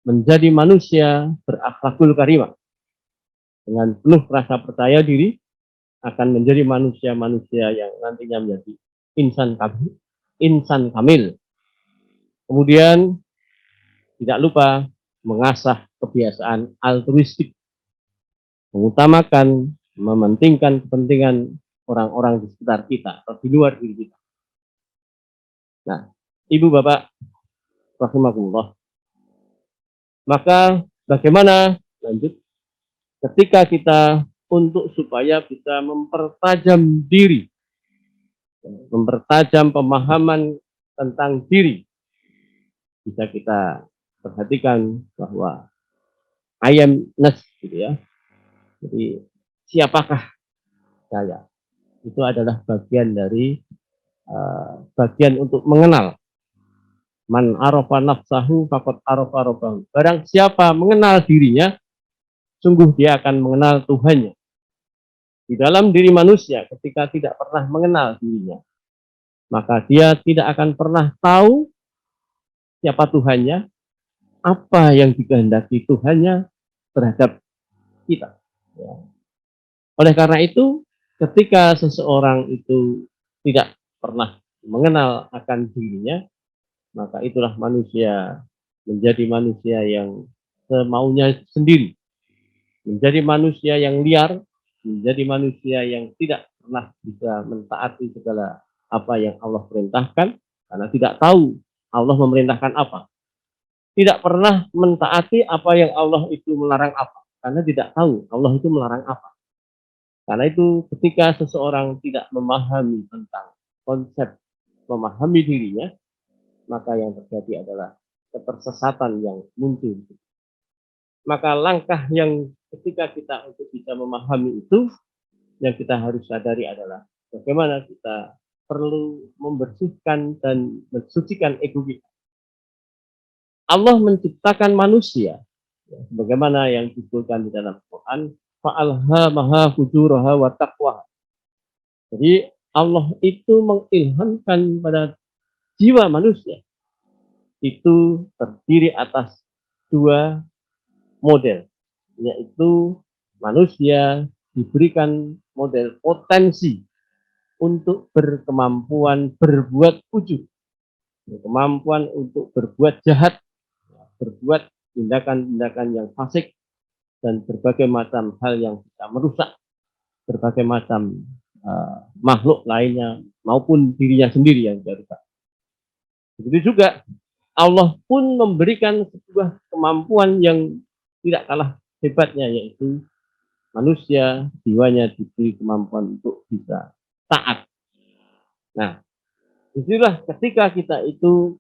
menjadi manusia berakhlakul karimah dengan penuh rasa percaya diri, akan menjadi manusia-manusia yang nantinya menjadi insan kamil. Kemudian tidak lupa mengasah kebiasaan altruistik, mengutamakan, mementingkan kepentingan orang-orang di sekitar kita atau di luar diri kita. Nah, Ibu Bapak rahimakumullah, maka bagaimana lanjut ketika kita untuk supaya bisa mempertajam diri, mempertajam pemahaman tentang diri, bisa kita perhatikan bahwa I am-ness gitu ya. Jadi siapakah saya? Itu adalah bagian dari bagian untuk mengenal. Man arafa nafsahu faqad arafa rabbahu. Barang siapa mengenal dirinya, sungguh dia akan mengenal Tuhannya. Di dalam diri manusia ketika tidak pernah mengenal dirinya, maka dia tidak akan pernah tahu siapa Tuhannya, apa yang dikehendaki Tuhannya terhadap kita. Ya. Oleh karena itu, ketika seseorang itu tidak pernah mengenal akan dirinya, maka itulah manusia menjadi manusia yang semaunya sendiri, menjadi manusia yang liar, menjadi manusia yang tidak pernah bisa mentaati segala apa yang Allah perintahkan, karena tidak tahu Allah memerintahkan apa. Tidak pernah mentaati apa yang Allah itu melarang apa, karena tidak tahu Allah itu melarang apa. Karena itu ketika seseorang tidak memahami tentang konsep memahami dirinya, maka yang terjadi adalah ketersesatan yang muncul. Maka langkah yang ketika kita untuk bisa memahami itu, yang kita harus sadari adalah bagaimana kita perlu membersihkan dan mensucikan ego kita. Allah menciptakan manusia, bagaimana yang disebutkan di dalam Quran, fa'alhamaha fujuraha wa taqwa. Jadi Allah itu mengilhamkan pada jiwa manusia itu terdiri atas dua model, yaitu manusia diberikan model potensi untuk berkemampuan berbuat ujub, berkemampuan untuk berbuat jahat, berbuat tindakan-tindakan yang fasik, dan berbagai macam hal yang bisa merusak berbagai macam makhluk lainnya maupun dirinya sendiri yang bisa rusak. Begitu juga Allah pun memberikan sebuah kemampuan yang tidak kalah hebatnya, yaitu manusia jiwanya diberi kemampuan untuk bisa taat. Nah, disinilah ketika kita itu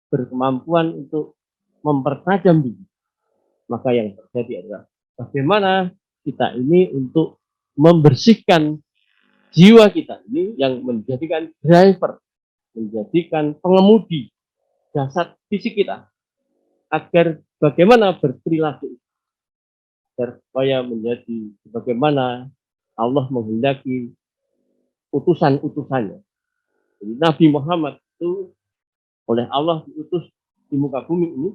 berkemampuan untuk mempertajam diri, maka yang terjadi adalah bagaimana kita ini untuk membersihkan jiwa kita ini yang menjadikan driver, menjadikan pengemudi jasad fisik kita, agar bagaimana berperilaku, agar supaya menjadi sebagaimana Allah menghendaki utusan-utusannya. Jadi Nabi Muhammad itu oleh Allah diutus di muka bumi ini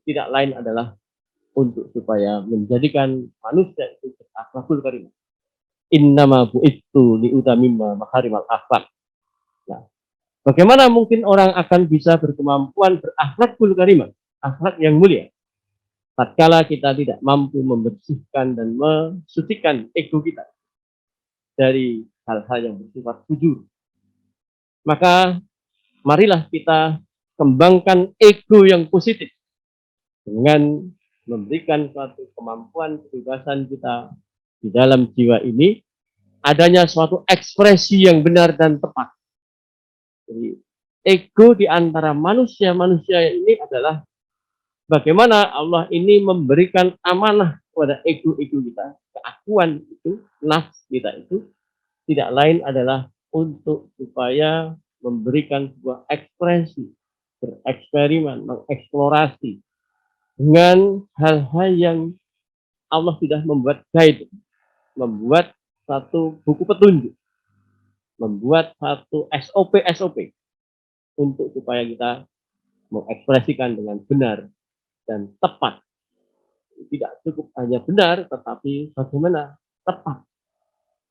tidak lain adalah untuk supaya menjadikan manusia itu berakhlakul karimah. Innama bu'ittu liutamimma makarimal akhlak. Nah, bagaimana mungkin orang akan bisa berkemampuan berakhlakul karimah, akhlak yang mulia, tatkala kita tidak mampu membersihkan dan mensucikan ego kita dari hal-hal yang bersifat jujur. Maka marilah kita kembangkan ego yang positif dengan memberikan suatu kemampuan kebebasan kita di dalam jiwa ini, adanya suatu ekspresi yang benar dan tepat. Jadi, ego di antara manusia-manusia ini adalah bagaimana Allah ini memberikan amanah kepada ego-ego kita, keakuan itu, nafs kita itu, tidak lain adalah untuk supaya memberikan sebuah ekspresi, bereksperimen, mengeksplorasi dengan hal-hal yang Allah sudah membuat guide, membuat satu buku petunjuk, membuat satu SOP untuk supaya kita mengekspresikan dengan benar dan tepat. Tidak cukup hanya benar, tetapi bagaimana tepat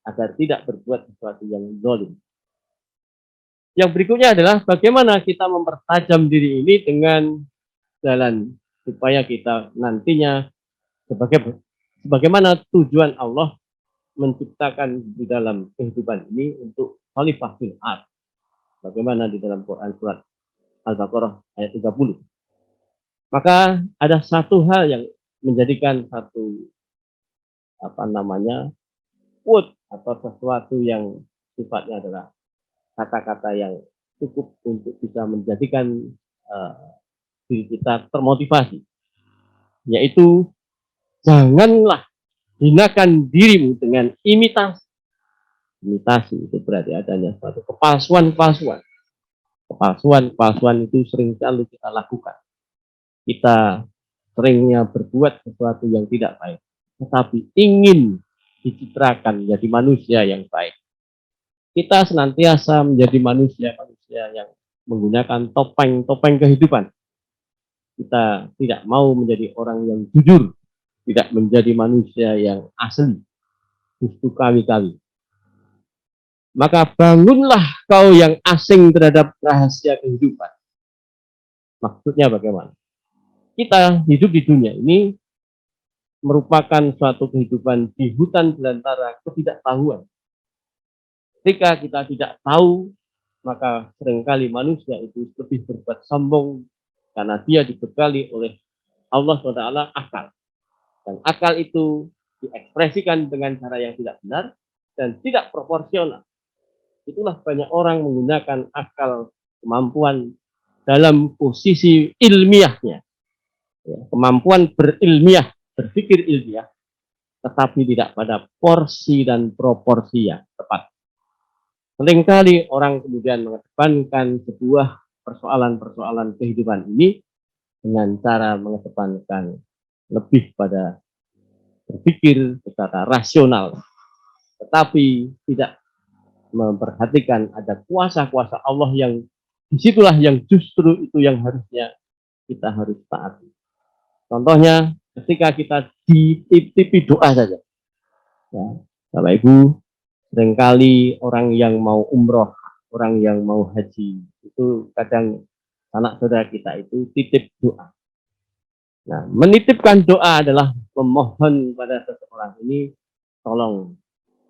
agar tidak berbuat sesuatu yang zalim. Yang berikutnya adalah bagaimana kita mempertajam diri ini dengan jalan supaya kita nantinya sebagaimana tujuan Allah menciptakan di dalam kehidupan ini untuk khalifah fil ardh. Bagaimana di dalam Quran surat Al-Baqarah ayat 30. Maka ada satu hal yang menjadikan satu quote atau sesuatu yang sifatnya adalah kata-kata yang cukup untuk bisa menjadikan diri kita termotivasi, yaitu janganlah hinakan dirimu dengan imitasi. Imitasi itu berarti adanya suatu kepalsuan-palsuan. Kepalsuan itu sering kali kita lakukan. Kita seringnya berbuat sesuatu yang tidak baik, tetapi ingin dicitrakan menjadi manusia yang baik. kita senantiasa menjadi manusia-manusia yang menggunakan topeng-topeng kehidupan. Kita tidak mau menjadi orang yang jujur, tidak menjadi manusia yang asli, justru kami-kami. Maka bangunlah kau yang asing terhadap rahasia kehidupan. Maksudnya bagaimana? Kita hidup di dunia ini merupakan suatu kehidupan di hutan belantara ketidaktahuan. Ketika kita tidak tahu, maka seringkali manusia itu lebih berbuat sombong karena dia dibekali oleh Allah SWT akal. Dan akal itu diekspresikan dengan cara yang tidak benar dan tidak proporsional. Itulah banyak orang menggunakan akal, kemampuan dalam posisi ilmiahnya. Ya, kemampuan berilmiah, berpikir ilmiah, tetapi tidak pada porsi dan proporsi yang tepat. Seringkali orang kemudian mengedepankan sebuah persoalan-persoalan kehidupan ini dengan cara mengedepankan lebih pada berpikir secara rasional, tetapi tidak memperhatikan ada kuasa-kuasa Allah yang disitulah yang justru itu yang harusnya kita harus taati. Contohnya ketika kita dititipi doa saja, ya, Bapak Ibu, seringkali orang yang mau umroh, orang yang mau haji, itu kadang anak saudara kita itu titip doa. Nah, menitipkan doa adalah memohon pada seseorang ini, tolong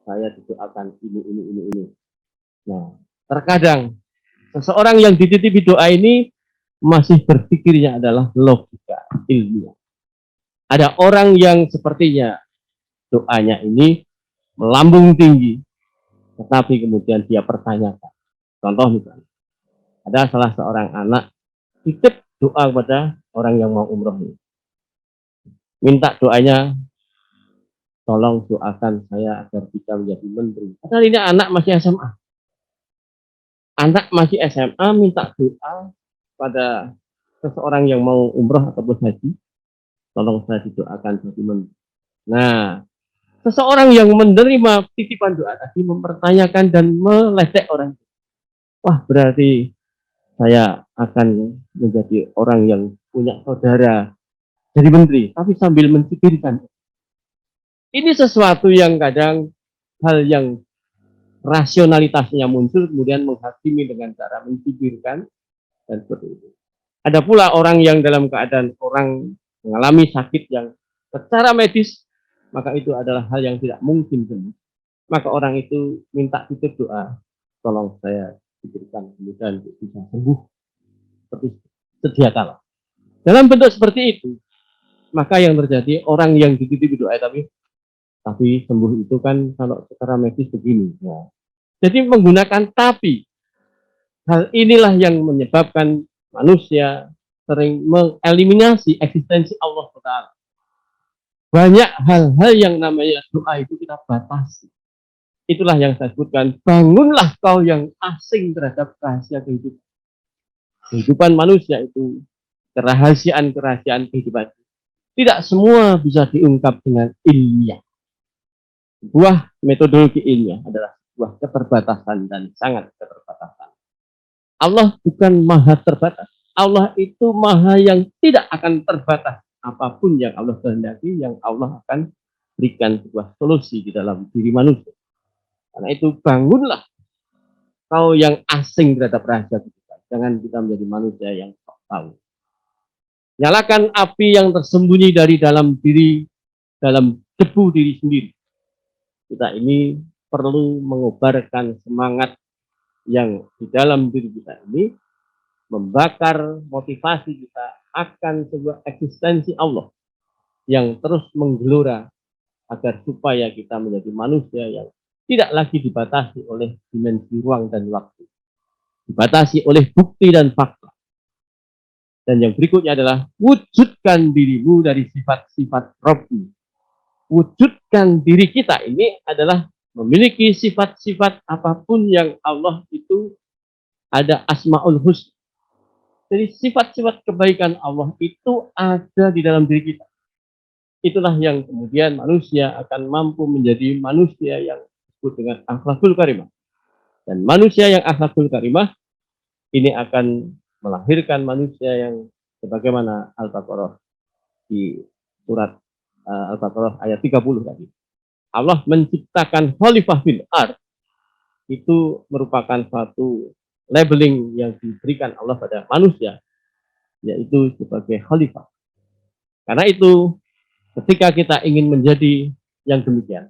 saya didoakan ini. Nah, terkadang seseorang yang dititipi doa ini masih berpikirnya adalah logika ilmiah. Ada orang yang sepertinya doanya ini melambung tinggi, tetapi kemudian dia pertanyakan. Contoh misalnya, ada salah seorang anak titip doa kepada orang yang mau umroh ini. Minta doanya, tolong doakan saya agar bisa menjadi menteri. Padahal ini anak masih SMA. Anak masih SMA minta doa pada seseorang yang mau umroh ataupun haji, tolong saya didoakan jadi menteri. Nah, seseorang yang menerima titipan doa tadi mempertanyakan dan meledek orang. Wah, berarti saya akan menjadi orang yang punya saudara jadi menteri, tapi sambil mencibirkan. Ini sesuatu yang kadang hal yang rasionalitasnya muncul, kemudian menghakimi dengan cara mencibirkan, dan seperti itu. Ada pula orang yang dalam keadaan orang mengalami sakit yang secara medis, maka itu adalah hal yang tidak mungkin sembuh. Maka orang itu minta titip doa, tolong saya diberikan kemudian bisa sembuh seperti sedia kala. Dalam bentuk seperti itu, maka yang terjadi orang yang dititipi doa tapi sembuh itu kan kalau secara medis begini. Ya. Jadi menggunakan tapi. Hal inilah yang menyebabkan manusia sering mengeliminasi eksistensi Allah SWT. Banyak hal-hal yang namanya doa itu kita batasi. Itulah yang saya sebutkan, bangunlah kau yang asing terhadap rahasia kehidupan. Kehidupan manusia itu, kerahasiaan-kerahasiaan kehidupan. Tidak semua bisa diungkap dengan ilmiah. Sebuah metodologi ilmiah adalah sebuah keterbatasan dan sangat keterbatasan. Allah bukan maha terbatas. Allah itu maha yang tidak akan terbatas. Apapun yang Allah kehendaki, yang Allah akan berikan sebuah solusi di dalam diri manusia. Karena itu bangunlah kau yang asing terhadap rahasia kehidupan. Jangan kita menjadi manusia yang tak tahu. Nyalakan api yang tersembunyi dari dalam diri, dalam debu diri sendiri. Kita ini perlu mengobarkan semangat yang di dalam diri kita ini, membakar motivasi kita akan sebuah eksistensi Allah yang terus menggelora agar supaya kita menjadi manusia yang tidak lagi dibatasi oleh dimensi ruang dan waktu. Dibatasi oleh bukti dan fakta. Dan yang berikutnya adalah wujudkan dirimu dari sifat-sifat Rabbi. Wujudkan diri kita ini adalah memiliki sifat-sifat apapun yang Allah itu ada Asmaul Husna. Jadi sifat-sifat kebaikan Allah itu ada di dalam diri kita. Itulah yang kemudian manusia akan mampu menjadi manusia yang disebut dengan akhlakul karimah. Dan manusia yang akhlakul karimah ini akan melahirkan manusia yang sebagaimana Al-Baqarah di surat Al-Baqarah ayat 30 tadi. Allah menciptakan khalifah fil ard itu merupakan suatu labeling yang diberikan Allah pada manusia, yaitu sebagai khalifah. Karena itu, ketika kita ingin menjadi yang demikian,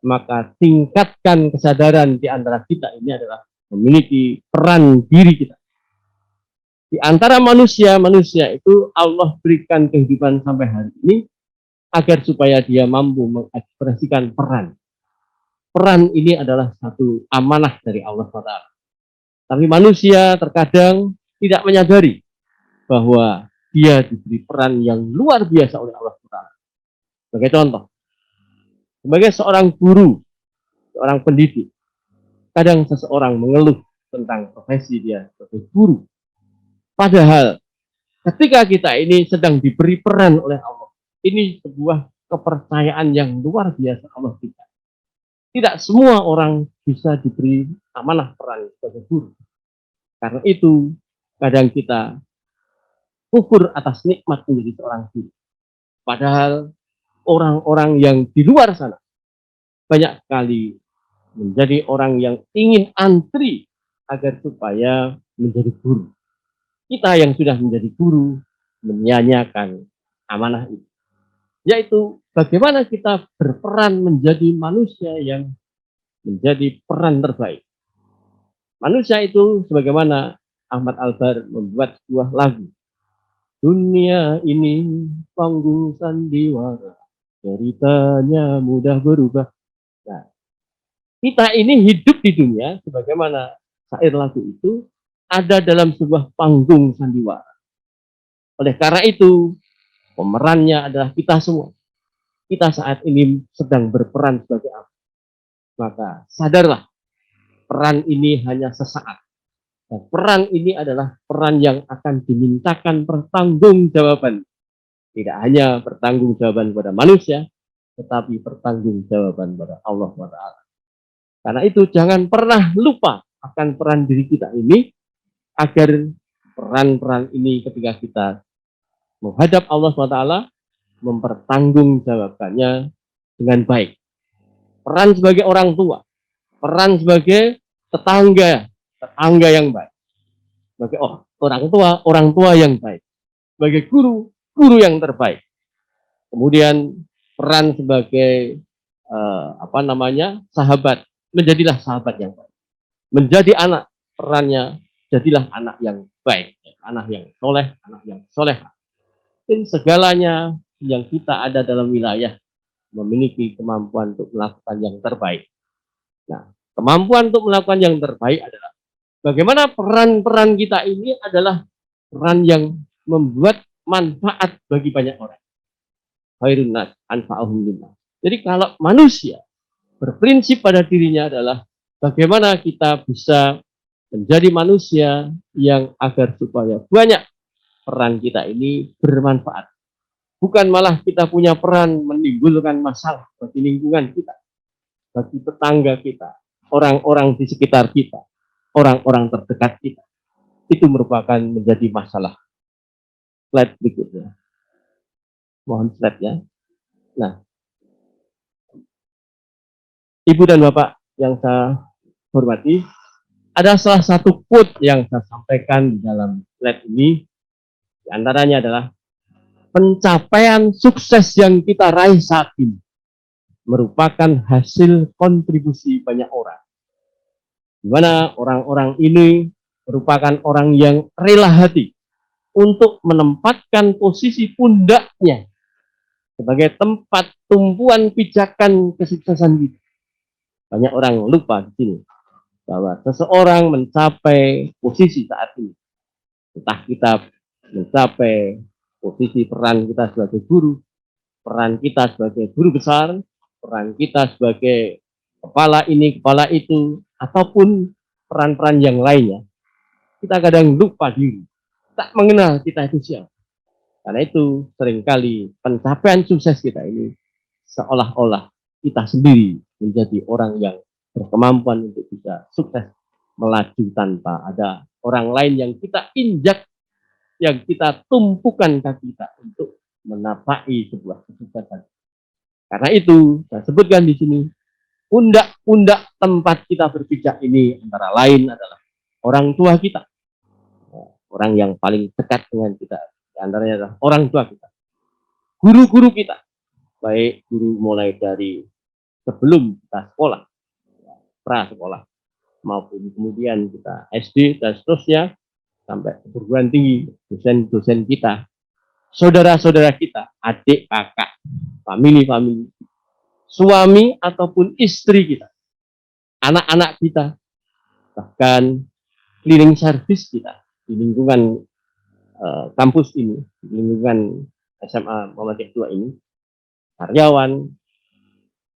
maka tingkatkan kesadaran di antara kita ini adalah memiliki peran diri kita. Di antara manusia itu Allah berikan kehidupan sampai hari ini agar supaya dia mampu mengekspresikan peran. Peran ini adalah satu amanah dari Allah SWT. Tapi manusia terkadang tidak menyadari bahwa dia diberi peran yang luar biasa oleh Allah SWT. Sebagai contoh, sebagai seorang guru, seorang pendidik, kadang seseorang mengeluh tentang profesi dia sebagai guru. Padahal ketika kita ini sedang diberi peran oleh Allah, ini sebuah kepercayaan yang luar biasa Allah berikan. Tidak semua orang bisa diberi amanah peran sebagai guru. Karena itu, kadang kita kufur atas nikmat menjadi seorang guru. Padahal orang-orang yang di luar sana banyak sekali menjadi orang yang ingin antri agar supaya menjadi guru. Kita yang sudah menjadi guru menyanyiakan amanah itu, yaitu bagaimana kita berperan menjadi manusia yang menjadi peran terbaik. Manusia itu sebagaimana Ahmad Albar membuat sebuah lagu. Dunia ini panggung sandiwara, ceritanya mudah berubah. Nah, kita ini hidup di dunia sebagaimana syair lagu itu ada dalam sebuah panggung sandiwara. Oleh karena itu, pemerannya adalah kita semua. Kita saat ini sedang berperan sebagai apa? Maka sadarlah, peran ini hanya sesaat. Dan peran ini adalah peran yang akan dimintakan pertanggungjawaban. Tidak hanya pertanggungjawaban kepada manusia, tetapi pertanggungjawaban kepada Allah SWT. Karena itu jangan pernah lupa akan peran diri kita ini, agar peran-peran ini ketika kita menghadap Allah SWT, mempertanggungjawabkannya dengan baik. Peran sebagai orang tua, peran sebagai tetangga yang baik, sebagai orang tua yang baik, sebagai guru yang terbaik. Kemudian peran sebagai sahabat, menjadilah sahabat yang baik. Menjadi anak, perannya jadilah anak yang baik, anak yang soleh, anak yang solehah. Dan segalanya yang kita ada dalam wilayah memiliki kemampuan untuk melakukan yang terbaik. Nah, kemampuan untuk melakukan yang terbaik adalah bagaimana peran-peran kita ini adalah peran yang membuat manfaat bagi banyak orang. Khairun nas anfa'uhum linnas. Jadi kalau manusia berprinsip pada dirinya adalah bagaimana kita bisa menjadi manusia yang agar supaya banyak peran kita ini bermanfaat. Bukan malah kita punya peran menimbulkan masalah bagi lingkungan kita, bagi tetangga kita, orang-orang di sekitar kita, orang-orang terdekat kita. Itu merupakan menjadi masalah. Slide berikutnya. Mohon slide ya. Nah, Ibu dan Bapak yang saya hormati, ada salah satu quote yang saya sampaikan di dalam slide ini. Di antaranya adalah pencapaian sukses yang kita raih saat ini merupakan hasil kontribusi banyak orang. Di mana orang-orang ini merupakan orang yang rela hati untuk menempatkan posisi pundaknya sebagai tempat tumpuan pijakan kesuksesan kita. Banyak orang lupa di sini bahwa seseorang mencapai posisi saat ini, entah kita mencapai posisi peran kita sebagai guru, peran kita sebagai guru besar, peran kita sebagai kepala ini, kepala itu, ataupun peran-peran yang lainnya, kita kadang lupa diri, tak mengenal kita itu siapa. Karena itu seringkali pencapaian sukses kita ini seolah-olah kita sendiri menjadi orang yang berkemampuan untuk bisa sukses melaju tanpa ada orang lain yang kita injak, yang kita tumpukan kaki kita untuk menapaki sebuah kesuksesan. Karena itu, saya sebutkan di sini, pundak-pundak tempat kita berpijak ini antara lain adalah orang tua kita. Orang yang paling dekat dengan kita, di antaranya adalah orang tua kita. Guru-guru kita, baik guru mulai dari sebelum kita sekolah, pra-sekolah, maupun kemudian kita SD dan seterusnya, sampai perguruan tinggi, dosen-dosen kita, saudara-saudara kita, adik, kakak, famili-famili, suami ataupun istri kita, anak-anak kita, bahkan cleaning service kita di lingkungan kampus ini, di lingkungan SMA Muhammadiyah 2 ini, karyawan,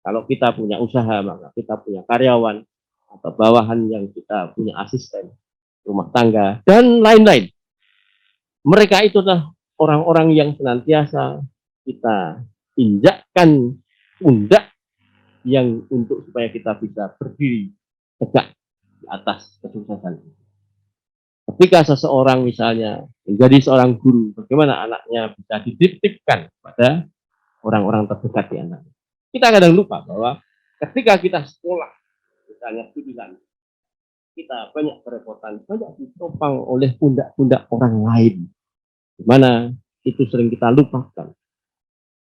kalau kita punya usaha, maka kita punya karyawan, atau bawahan yang kita punya asisten, rumah tangga, dan lain-lain. Mereka itu adalah orang-orang yang senantiasa kita injakkan pundak yang untuk supaya kita bisa berdiri tegak di atas kesuksesan. Ketika seseorang misalnya menjadi seorang guru, bagaimana anaknya bisa dititipkan pada orang-orang terdekat di anaknya. Kita kadang lupa bahwa ketika kita sekolah, misalnya studian, kita banyak kerepotan, banyak ditopang oleh pundak-pundak orang lain, di mana itu sering kita lupakan.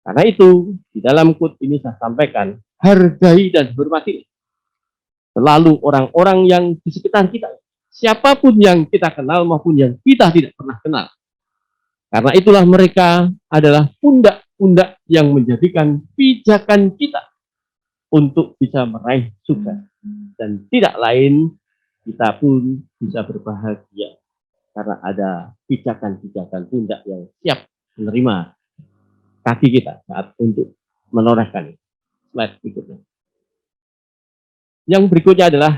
Karena itu, di dalam quote ini saya sampaikan, hargai dan hormati selalu orang-orang yang di sekitar kita, siapapun yang kita kenal maupun yang kita tidak pernah kenal. Karena itulah mereka adalah pundak-pundak yang menjadikan pijakan kita untuk bisa meraih sukses. Dan tidak lain, kita pun bisa berbahagia karena ada pijakan-pijakan pundak yang siap menerima kaki kita saat untuk menorehkan. Slide berikutnya. Yang berikutnya adalah,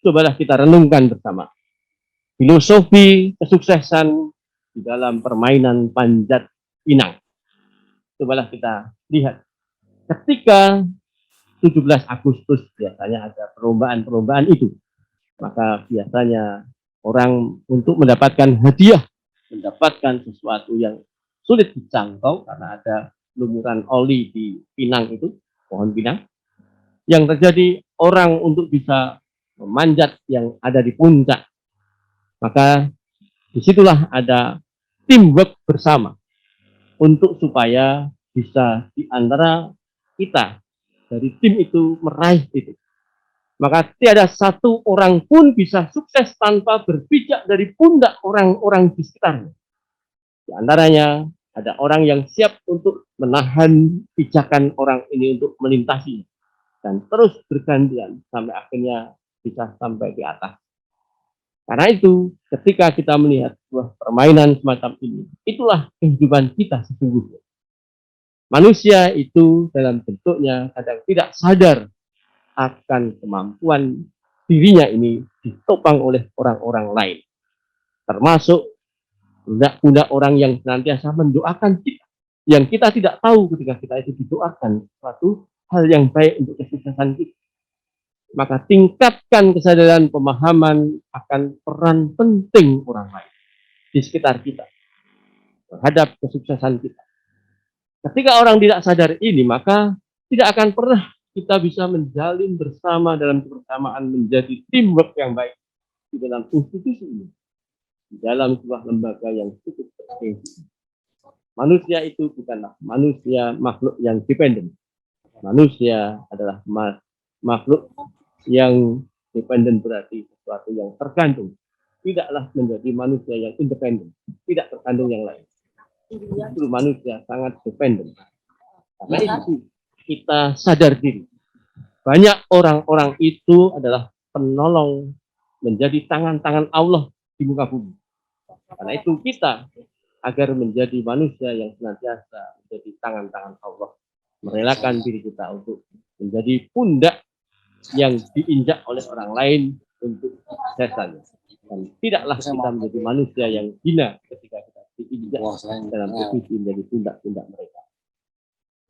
cobalah kita renungkan bersama filosofi kesuksesan di dalam permainan panjat pinang. Cobalah kita lihat, ketika 17 Agustus biasanya ada perlombaan-perlombaan itu, maka biasanya orang untuk mendapatkan hadiah, mendapatkan sesuatu yang sulit dijangkau karena ada lumuran oli di pinang itu, pohon pinang, yang terjadi orang untuk bisa memanjat yang ada di puncak. Maka disitulah ada teamwork bersama untuk supaya bisa di antara kita dari tim itu meraih itu. Maka tiada satu orang pun bisa sukses tanpa berpijak dari pundak orang-orang di sekitarnya. Di antaranya ada orang yang siap untuk menahan pijakan orang ini untuk melintasi dan terus bergantian sampai akhirnya bisa sampai di atas. Karena itu, ketika kita melihat sebuah permainan semacam ini, itulah kehidupan kita sesungguhnya. Manusia itu dalam bentuknya kadang tidak sadar akan kemampuan dirinya ini ditopang oleh orang-orang lain. Termasuk pundak-pundak orang yang senantiasa mendoakan kita. Yang kita tidak tahu ketika kita itu didoakan suatu hal yang baik untuk kesuksesan kita. Maka tingkatkan kesadaran pemahaman akan peran penting orang lain di sekitar kita terhadap kesuksesan kita. Ketika orang tidak sadar ini, maka tidak akan pernah kita bisa menjalin bersama dalam kebersamaan menjadi teamwork yang baik di dalam institusi ini, di dalam sebuah lembaga yang cukup penting. Manusia itu bukanlah manusia makhluk yang dependen. Manusia adalah makhluk yang dependen, berarti sesuatu yang tergantung. Tidaklah menjadi manusia yang independen, tidak tergantung yang lain. Itu manusia sangat dependen. Karena itu kita sadar diri. Banyak orang-orang itu adalah penolong, menjadi tangan-tangan Allah di muka bumi. Karena itu kita agar menjadi manusia yang senantiasa menjadi tangan-tangan Allah, merelakan diri kita untuk menjadi pundak yang diinjak oleh orang lain untuk kesuksesan. Dan tidaklah kita menjadi manusia yang hina ketika kita diinjak dalam posisi menjadi pundak-pundak mereka.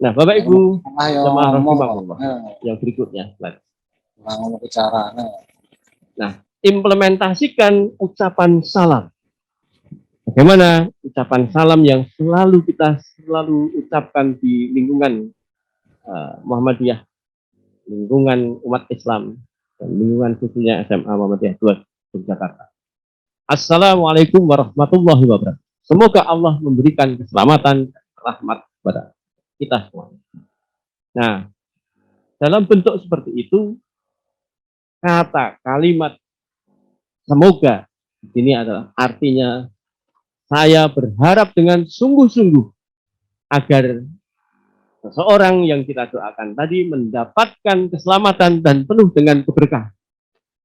Nah, Bapak Ibu, jemaah rahimahullah, yang berikutnya, slide. Nah, implementasikan ucapan salam. Bagaimana ucapan salam yang kita selalu ucapkan di lingkungan Muhammadiyah, lingkungan umat Islam, dan lingkungan khususnya SMA Muhammadiyah 2 Yogyakarta. Assalamualaikum warahmatullahi wabarakatuh. Semoga Allah memberikan keselamatan dan rahmat kepada kita semua. Nah, dalam bentuk seperti itu, kata kalimat semoga ini adalah artinya saya berharap dengan sungguh-sungguh agar seseorang yang kita doakan tadi mendapatkan keselamatan dan penuh dengan keberkahan.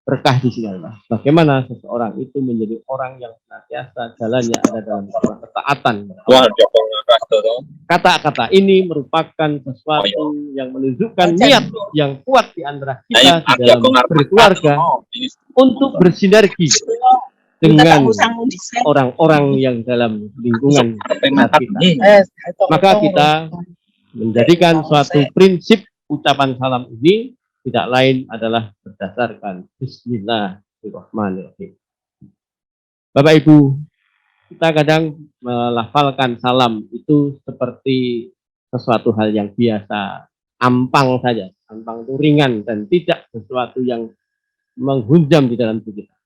Berkah di sini adalah bagaimana seseorang itu menjadi orang yang senantiasa jalannya ada dalam ketaatan. Kata-kata ini merupakan sesuatu yang menunjukkan niat yang kuat di antara kita di dalam berkeluarga untuk bersinergi dengan orang-orang yang dalam lingkungan kita. Maka kita menjadikan suatu prinsip ucapan salam ini tidak lain adalah berdasarkan Bismillahirrahmanirrahim. Bapak Ibu, kita kadang melafalkan salam itu seperti sesuatu hal yang biasa, ampang saja. Ampang itu ringan dan tidak sesuatu yang menghunjam di dalam diri kita.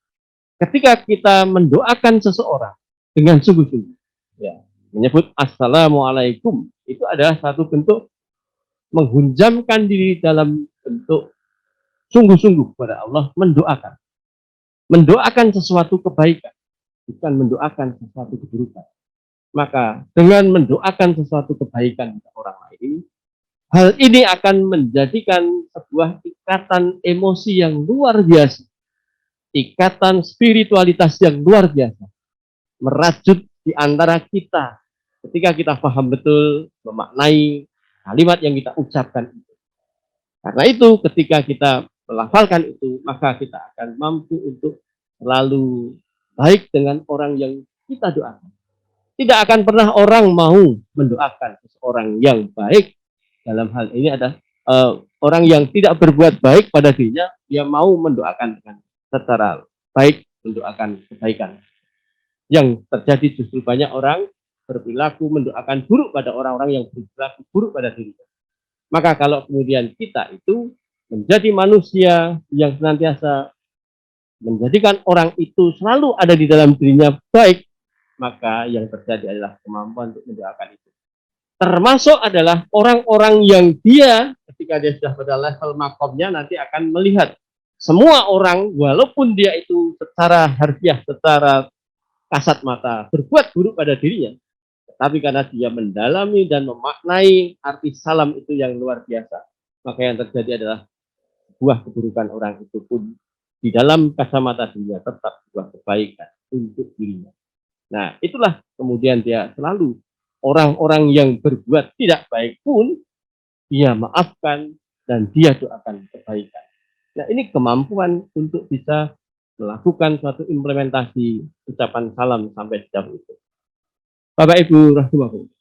Ketika kita mendoakan seseorang dengan sungguh-sungguh, ya, menyebut Assalamualaikum, itu adalah satu bentuk menghunjamkan diri dalam bentuk sungguh-sungguh kepada Allah, mendoakan sesuatu kebaikan, bukan mendoakan sesuatu keburukan. Maka dengan mendoakan sesuatu kebaikan kepada orang lain, hal ini akan menjadikan sebuah ikatan emosi yang luar biasa, ikatan spiritualitas yang luar biasa, merajut di antara kita ketika kita paham betul memaknai kalimat yang kita ucapkan itu. Karena itu ketika kita melafalkan itu, maka kita akan mampu untuk selalu baik dengan orang yang kita doakan. Tidak akan pernah orang mau mendoakan seseorang yang baik. Dalam hal ini ada orang yang tidak berbuat baik pada dirinya, dia mau mendoakan dengan secara baik, mendoakan kebaikan. Yang terjadi justru banyak orang berperilaku mendoakan buruk pada orang-orang yang berperilaku buruk pada dirinya. Maka kalau kemudian kita itu menjadi manusia yang senantiasa menjadikan orang itu selalu ada di dalam dirinya baik, maka yang terjadi adalah kemampuan untuk mendoakan itu. Termasuk adalah orang-orang yang dia ketika dia sudah pada level makomnya nanti akan melihat semua orang walaupun dia itu secara harfiah, secara kasat mata berbuat buruk pada dirinya, tapi karena dia mendalami dan memaknai arti salam itu yang luar biasa, maka yang terjadi adalah sebuah keburukan orang itu pun di dalam kacamata dirinya tetap sebuah kebaikan untuk dirinya. Nah, itulah kemudian dia selalu orang-orang yang berbuat tidak baik pun dia maafkan dan dia doakan kebaikan. Nah, ini kemampuan untuk bisa melakukan suatu implementasi ucapan salam sampai sejauh itu. Bapak Ibu rahimahullah.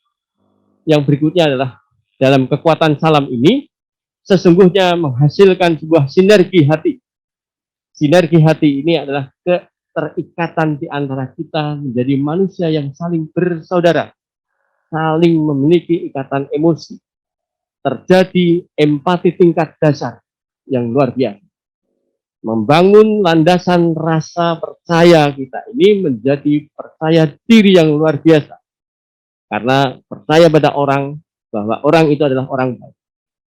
Yang berikutnya adalah dalam kekuatan salam ini sesungguhnya menghasilkan sebuah sinergi hati. Sinergi hati ini adalah keterikatan di antara kita menjadi manusia yang saling bersaudara, saling memiliki ikatan emosi. Terjadi empati tingkat dasar yang luar biasa. Membangun landasan rasa percaya kita ini menjadi percaya diri yang luar biasa. Karena percaya pada orang bahwa orang itu adalah orang baik.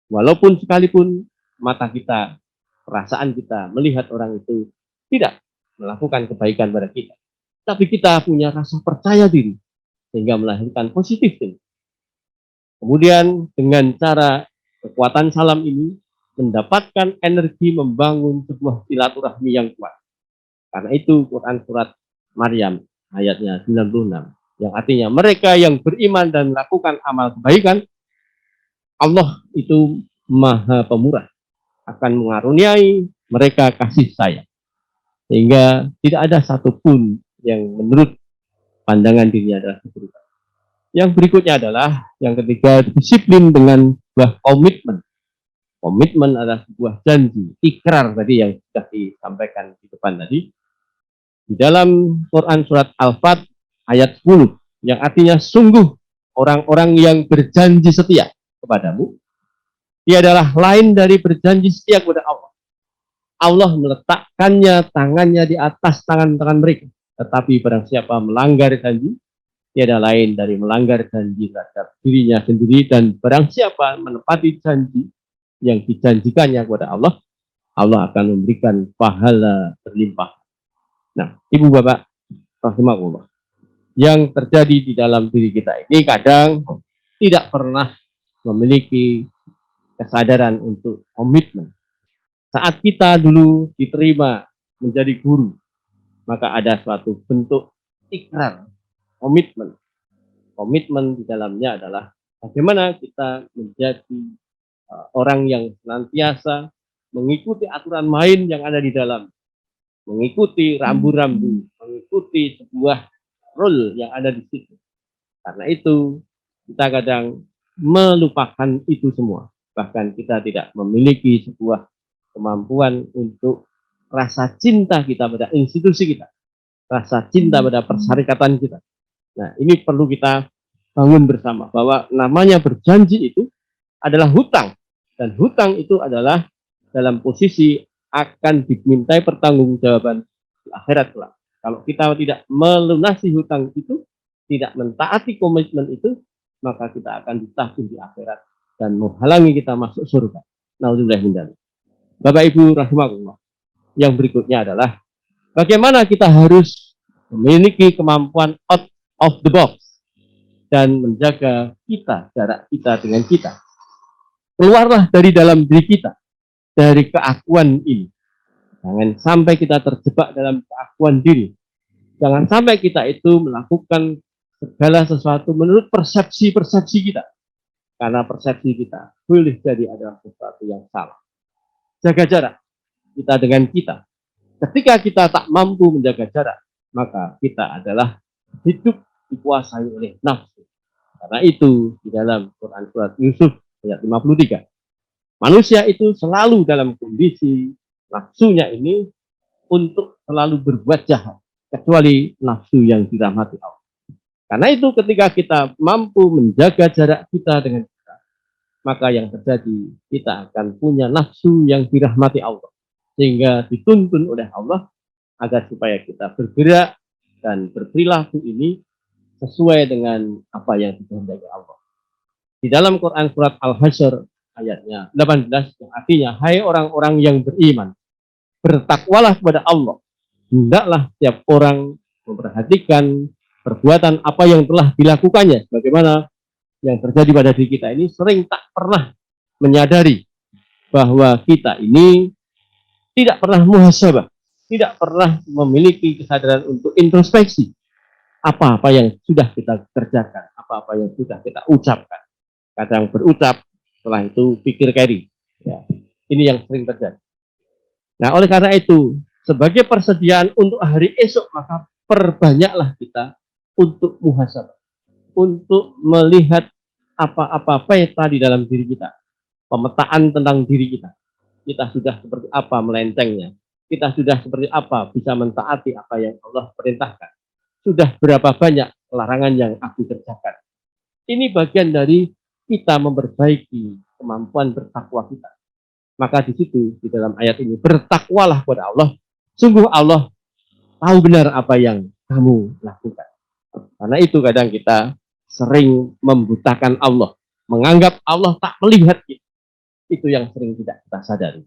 Walaupun sekalipun mata kita, perasaan kita melihat orang itu tidak melakukan kebaikan pada kita. Tapi kita punya rasa percaya diri sehingga melahirkan positif thinking. Kemudian dengan cara kekuatan salam ini mendapatkan energi membangun sebuah silaturahmi yang kuat. Karena itu Quran surat Maryam ayatnya 96 yang artinya mereka yang beriman dan melakukan amal kebaikan, Allah itu Maha Pemurah, akan mengaruniai mereka kasih sayang. Sehingga tidak ada satupun yang menurut pandangan dirinya adalah keburukan. Yang berikutnya adalah yang ketiga, disiplin dengan sebuah komitmen. Komitmen adalah sebuah janji, ikrar tadi yang sudah disampaikan di depan tadi. Di dalam Quran surat Al-Fat ayat 10 yang artinya sungguh orang-orang yang berjanji setia kepadamu, dia adalah lain dari berjanji setia kepada Allah. Allah meletakkannya tangannya di atas tangan-tangan mereka. Tetapi barang siapa melanggar janji, tiada lain dari melanggar janji terhadap dirinya sendiri, dan barang siapa menepati janji yang dijanjikannya kepada Allah, Allah akan memberikan pahala berlimpah. Nah, Ibu Bapak rahimakumullah, yang terjadi di dalam diri kita ini kadang tidak pernah memiliki kesadaran untuk komitmen. Saat kita dulu diterima menjadi guru, maka ada suatu bentuk ikrar, komitmen. Komitmen di dalamnya adalah bagaimana kita menjadi orang yang senantiasa mengikuti aturan main yang ada di dalam, mengikuti rambu-rambu, mengikuti sebuah rule yang ada di situ. Karena itu kita kadang melupakan itu semua. Bahkan kita tidak memiliki sebuah kemampuan untuk rasa cinta kita pada institusi kita, rasa cinta pada persyarikatan kita. Nah, ini perlu kita bangun bersama, bahwa namanya berjanji itu adalah hutang. Dan hutang itu adalah dalam posisi akan dimintai pertanggungjawaban di akhirat kelak. Kalau kita tidak melunasi hutang itu, tidak mentaati komitmen itu, maka kita akan ditagih di akhirat dan menghalangi kita masuk surga. Naudzubillah min dzalik. Bapak Ibu rahimakumullah, yang berikutnya adalah bagaimana kita harus memiliki kemampuan out of the box dan menjaga kita, jarak kita dengan kita. Keluarlah dari dalam diri kita, dari keakuan ini. Jangan sampai kita terjebak dalam keakuan diri. Jangan sampai kita itu melakukan segala sesuatu menurut persepsi-persepsi kita. Karena persepsi kita boleh jadi adalah sesuatu yang salah. Jaga jarak kita dengan kita. Ketika kita tak mampu menjaga jarak, maka kita adalah hidup dikuasai oleh nafsu. Karena itu di dalam Quran surat Yusuf ayat 53, manusia itu selalu dalam kondisi nafsunya ini untuk selalu berbuat jahat, kecuali nafsu yang dirahmati Allah. Karena itu ketika kita mampu menjaga jarak kita dengan kita, maka yang terjadi kita akan punya nafsu yang dirahmati Allah, sehingga dituntun oleh Allah agar supaya kita bergerak dan berperilaku ini sesuai dengan apa yang dikehendaki Allah. Di dalam Quran surat Al-Hasyr ayatnya 18 yang artinya, hai orang-orang yang beriman, bertakwalah kepada Allah. Hendaklah setiap orang memperhatikan perbuatan apa yang telah dilakukannya. Bagaimana yang terjadi pada diri kita ini sering tak pernah menyadari bahwa kita ini tidak pernah muhasabah, tidak pernah memiliki kesadaran untuk introspeksi. Apa-apa yang sudah kita kerjakan, apa-apa yang sudah kita ucapkan. Kadang berucap, setelah itu pikir carry. Ya, ini yang sering terjadi. Nah, oleh karena itu, sebagai persediaan untuk hari esok, maka perbanyaklah kita untuk muhasabah, untuk melihat apa-apa peta di dalam diri kita, pemetaan tentang diri kita. Kita sudah seperti apa melencengnya, kita sudah seperti apa bisa mentaati apa yang Allah perintahkan, sudah berapa banyak larangan yang aku kerjakan. Ini bagian dari kita memperbaiki kemampuan bertakwa kita. Maka di situ, di dalam ayat ini, bertakwalah kepada Allah. Sungguh Allah tahu benar apa yang kamu lakukan. Karena itu kadang kita sering membutakan Allah, menganggap Allah tak melihat kita. Itu yang sering tidak kita sadari.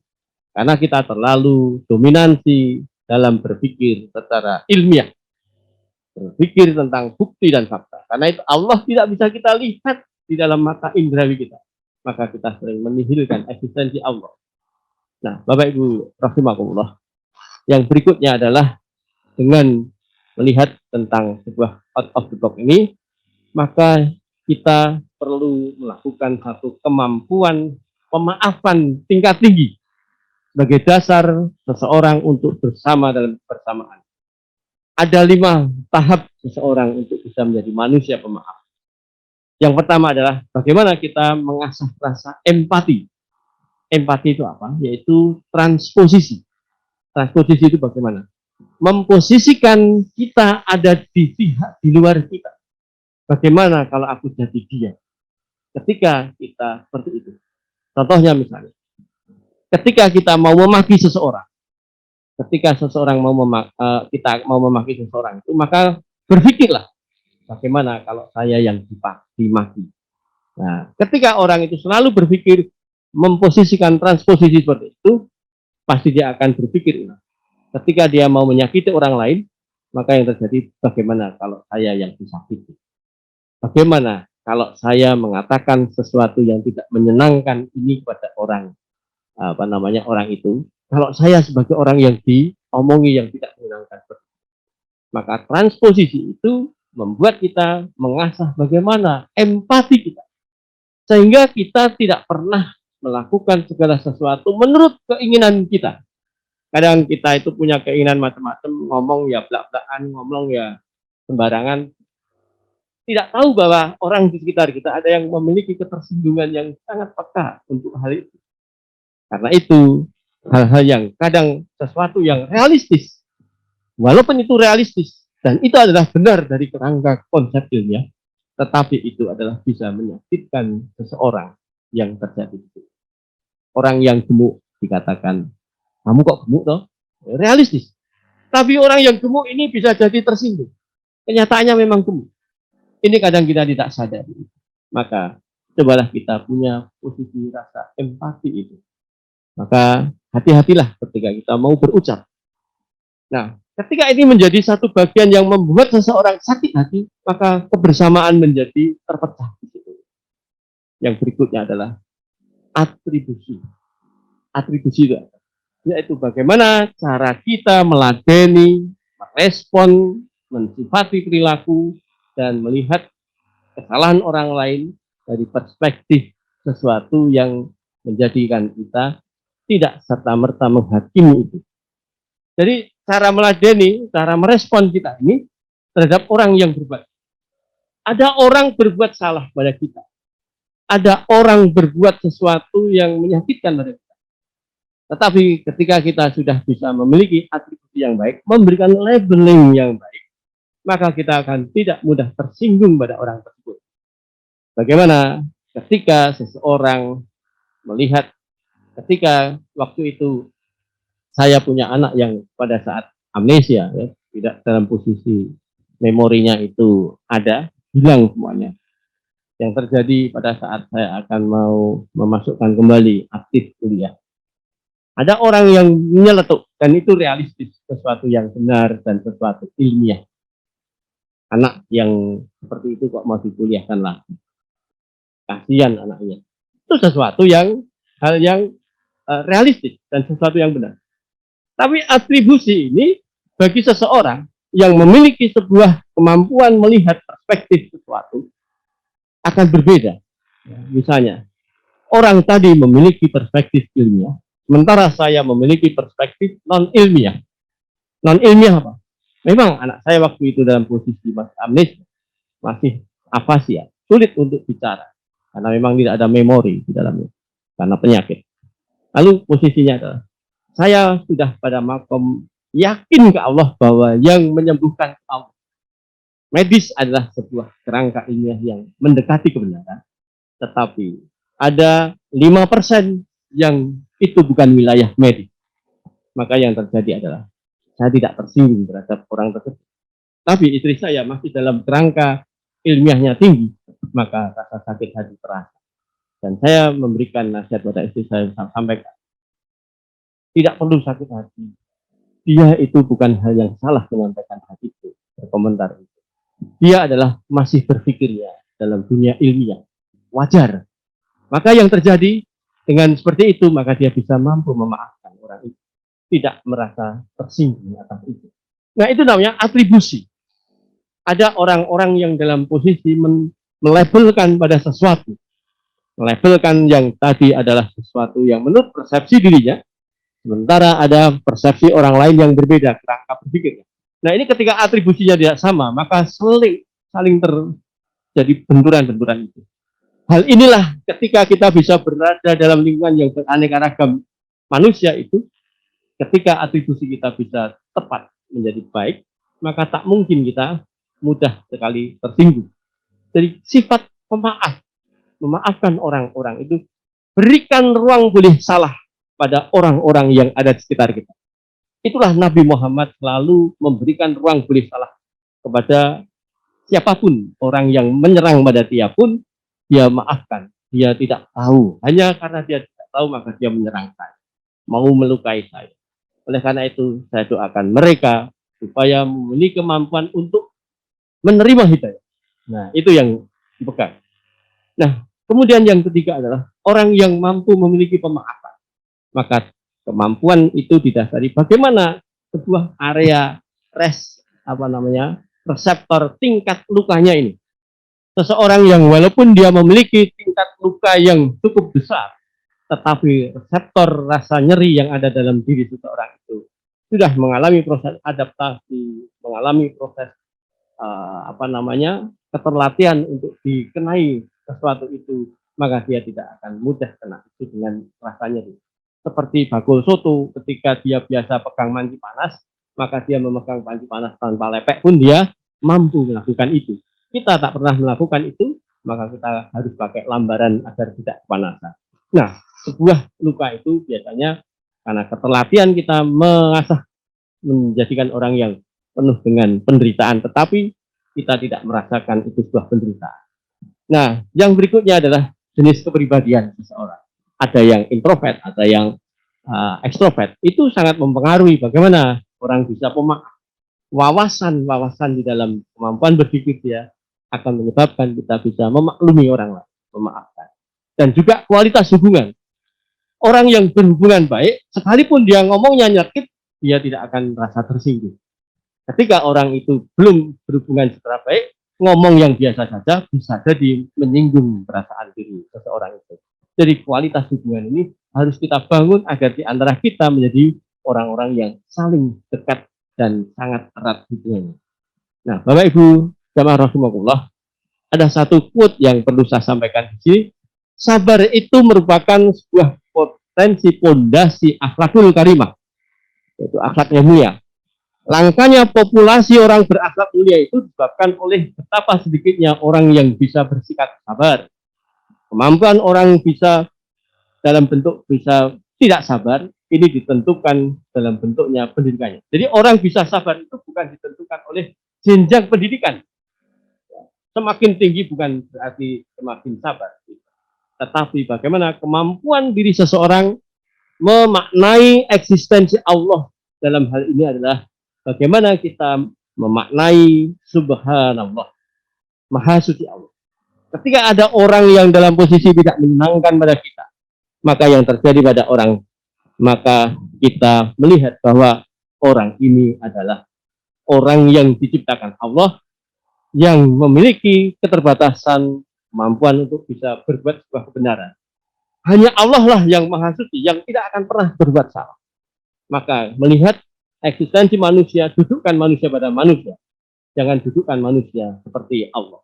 Karena kita terlalu dominansi dalam berpikir secara ilmiah, berpikir tentang bukti dan fakta. Karena itu Allah tidak bisa kita lihat di dalam mata indrawi kita. Maka kita sering menihilkan eksistensi Allah. Nah, Bapak Ibu rahimakumullah, yang berikutnya adalah dengan melihat tentang sebuah out of the box ini, maka kita perlu melakukan satu kemampuan pemaafan tingkat tinggi sebagai dasar seseorang untuk bersama dalam kebersamaan. Ada 5 tahap seseorang untuk bisa menjadi manusia pemaaf. Yang pertama adalah bagaimana kita mengasah rasa empati. empati itu apa? Yaitu transposisi. Transposisi itu bagaimana? Memposisikan kita ada di pihak di luar kita. Bagaimana kalau aku jadi dia? Ketika kita seperti itu. Contohnya misalnya, ketika kita mau memaki seseorang, ketika seseorang kita mau memaki seseorang itu, maka berpikirlah bagaimana kalau saya yang dimaki. Nah, ketika orang itu selalu berpikir memposisikan transposisi seperti itu, pasti dia akan berpikir, ketika dia mau menyakiti orang lain, maka yang terjadi bagaimana kalau saya yang disakiti? Bagaimana kalau saya mengatakan sesuatu yang tidak menyenangkan ini kepada orang orang itu? Kalau saya sebagai orang yang diomongi yang tidak menyenangkan, maka transposisi itu membuat kita mengasah bagaimana empati kita, sehingga kita tidak pernah melakukan segala sesuatu menurut keinginan kita. Kadang kita itu punya keinginan macam-macam, ngomong ya belak-belakan, ngomong ya sembarangan, tidak tahu bahwa orang di sekitar kita ada yang memiliki ketersinggungan yang sangat peka untuk hal itu. Karena itu, hal-hal yang kadang sesuatu yang realistis, walaupun itu realistis, dan itu adalah benar dari kerangka konsep ilmiah, tetapi itu adalah bisa menyakitkan seseorang yang terjadi itu. Orang yang gemuk dikatakan, kamu kok gemuk toh? Realistis. Tapi orang yang gemuk ini bisa jadi tersinggung. Kenyataannya memang gemuk. Ini kadang kita tidak sadari. Maka cobalah kita punya posisi rasa empati itu. Maka hati-hatilah ketika kita mau berucap. Nah, ketika ini menjadi satu bagian yang membuat seseorang sakit hati, maka kebersamaan menjadi terpecah di situ. Yang berikutnya adalah atribusi. Atribusi itu yaitu bagaimana cara kita meladeni, merespon, mensifati perilaku, dan melihat kesalahan orang lain dari perspektif sesuatu yang menjadikan kita tidak serta-merta menghakimi itu. Jadi cara meladeni, cara merespon kita ini terhadap orang yang berbuat. Ada orang berbuat salah pada kita. Ada orang berbuat sesuatu yang menyakitkan pada kita. Tetapi ketika kita sudah bisa memiliki atribusi yang baik, memberikan labeling yang baik, maka kita akan tidak mudah tersinggung pada orang tersebut. Bagaimana ketika seseorang melihat, ketika waktu itu saya punya anak yang pada saat amnesia, ya, tidak dalam posisi memorinya itu ada, hilang semuanya. Yang terjadi pada saat saya akan mau memasukkan kembali aktif kuliah. Ada orang yang menyeletuk, dan itu realistis, sesuatu yang benar dan sesuatu ilmiah. Anak yang seperti itu kok mau dikuliahkan lagi. Kasihan anaknya. Itu sesuatu yang hal yang realistis dan sesuatu yang benar. Tapi atribusi ini bagi seseorang yang memiliki sebuah kemampuan melihat perspektif sesuatu akan berbeda. Misalnya, orang tadi memiliki perspektif ilmiah, sementara saya memiliki perspektif non-ilmiah. Non-ilmiah apa? Memang anak saya waktu itu dalam posisi masih amnesia, masih afasia, sulit untuk bicara. Karena memang tidak ada memori di dalamnya, karena penyakit. Lalu posisinya adalah, saya sudah pada makom yakin ke Allah bahwa yang menyembuhkan Allah. Medis adalah sebuah kerangka ilmiah yang mendekati kebenaran, tetapi ada 5% yang itu bukan wilayah medis. Maka yang terjadi adalah, saya tidak tersinggung terhadap orang tersebut. Tapi istri saya masih dalam kerangka ilmiahnya tinggi, maka rasa sakit hati terasa. Dan saya memberikan nasihat pada istri saya, sampaikan, tidak perlu sakit hati. Dia itu bukan hal yang salah menyampaikan hati itu, berkomentar itu. Dia adalah masih berpikirnya dalam dunia ilmiah. Wajar. Maka yang terjadi dengan seperti itu, maka dia bisa mampu memaafkan orang itu. Tidak merasa tersinggung atas itu. Nah, itu namanya atribusi. Ada orang-orang yang dalam posisi melabelkan pada sesuatu. Melabelkan yang tadi adalah sesuatu yang menurut persepsi dirinya, sementara ada persepsi orang lain yang berbeda, kerangka berpikirnya. Nah, ini ketika atribusinya tidak sama, maka saling terjadi benturan-benturan itu. Hal inilah ketika kita bisa berada dalam lingkungan yang beraneka ragam manusia itu, ketika atribusi kita bisa tepat menjadi baik, maka tak mungkin kita mudah sekali tersinggung. Jadi sifat pemaaf, memaafkan orang-orang itu, berikan ruang boleh salah pada orang-orang yang ada di sekitar kita. Itulah Nabi Muhammad selalu memberikan ruang boleh salah kepada siapapun, orang yang menyerang pada dia pun, dia maafkan. Dia tidak tahu. Hanya karena dia tidak tahu, maka dia menyerang saya. Mau melukai saya. Oleh karena itu, saya doakan mereka supaya memiliki kemampuan untuk menerima hidayah. Nah, itu yang dipegang. Nah, kemudian yang ketiga adalah orang yang mampu memiliki pemaafan. Maka kemampuan itu didasari bagaimana sebuah area reseptor tingkat lukanya ini. Seseorang yang walaupun dia memiliki tingkat luka yang cukup besar, tetapi reseptor rasa nyeri yang ada dalam diri seseorang itu sudah mengalami proses adaptasi, mengalami proses keterlatihan untuk dikenai sesuatu itu, maka dia tidak akan mudah kena itu dengan rasa nyeri. Seperti bakul soto, ketika dia biasa pegang panci panas, maka dia memegang panci panas tanpa lepek pun dia mampu melakukan itu. Kita tak pernah melakukan itu, maka kita harus pakai lambaran agar tidak kepanasan. Nah, sebuah luka itu biasanya karena keterlatihan kita mengasah menjadikan orang yang penuh dengan penderitaan, tetapi kita tidak merasakan itu sebuah penderitaan. Nah, yang berikutnya adalah jenis kepribadian seseorang. Ada yang introvert, ada yang ekstrovert. Itu sangat mempengaruhi bagaimana orang bisa pemaaf. Wawasan di dalam kemampuan berpikir dia akan menyebabkan kita bisa memaklumi orang lain, memaafkan. Dan juga kualitas hubungan. Orang yang berhubungan baik, sekalipun dia ngomongnya nyakit, dia tidak akan merasa tersinggung. Ketika orang itu belum berhubungan secara baik, ngomong yang biasa saja bisa jadi menyinggung perasaan diri seseorang itu. Jadi kualitas hubungan ini harus kita bangun agar di antara kita menjadi orang-orang yang saling dekat dan sangat erat hubungannya. Nah, Bapak Ibu jamaah rahimakumullah, ada satu quote yang perlu saya sampaikan di sini. Sabar itu merupakan sebuah potensi pondasi akhlakul karimah, yaitu akhlak yang mulia. Langkanya populasi orang berakhlak mulia itu disebabkan oleh betapa sedikitnya orang yang bisa bersikap sabar. Kemampuan orang bisa dalam bentuk bisa tidak sabar, ini ditentukan dalam bentuknya pendidikannya. Jadi orang bisa sabar itu bukan ditentukan oleh jenjang pendidikan. Semakin tinggi bukan berarti semakin sabar. Tetapi bagaimana kemampuan diri seseorang memaknai eksistensi Allah dalam hal ini adalah bagaimana kita memaknai subhanallah, maha suci Allah. Ketika ada orang yang dalam posisi tidak menyenangkan pada kita, maka yang terjadi pada orang, maka kita melihat bahwa orang ini adalah orang yang diciptakan Allah, yang memiliki keterbatasan kemampuan untuk bisa berbuat sebuah kebenaran. Hanya Allah lah yang maha suci, yang tidak akan pernah berbuat salah. Maka melihat eksistensi manusia, dudukkan manusia pada manusia. Jangan dudukkan manusia seperti Allah.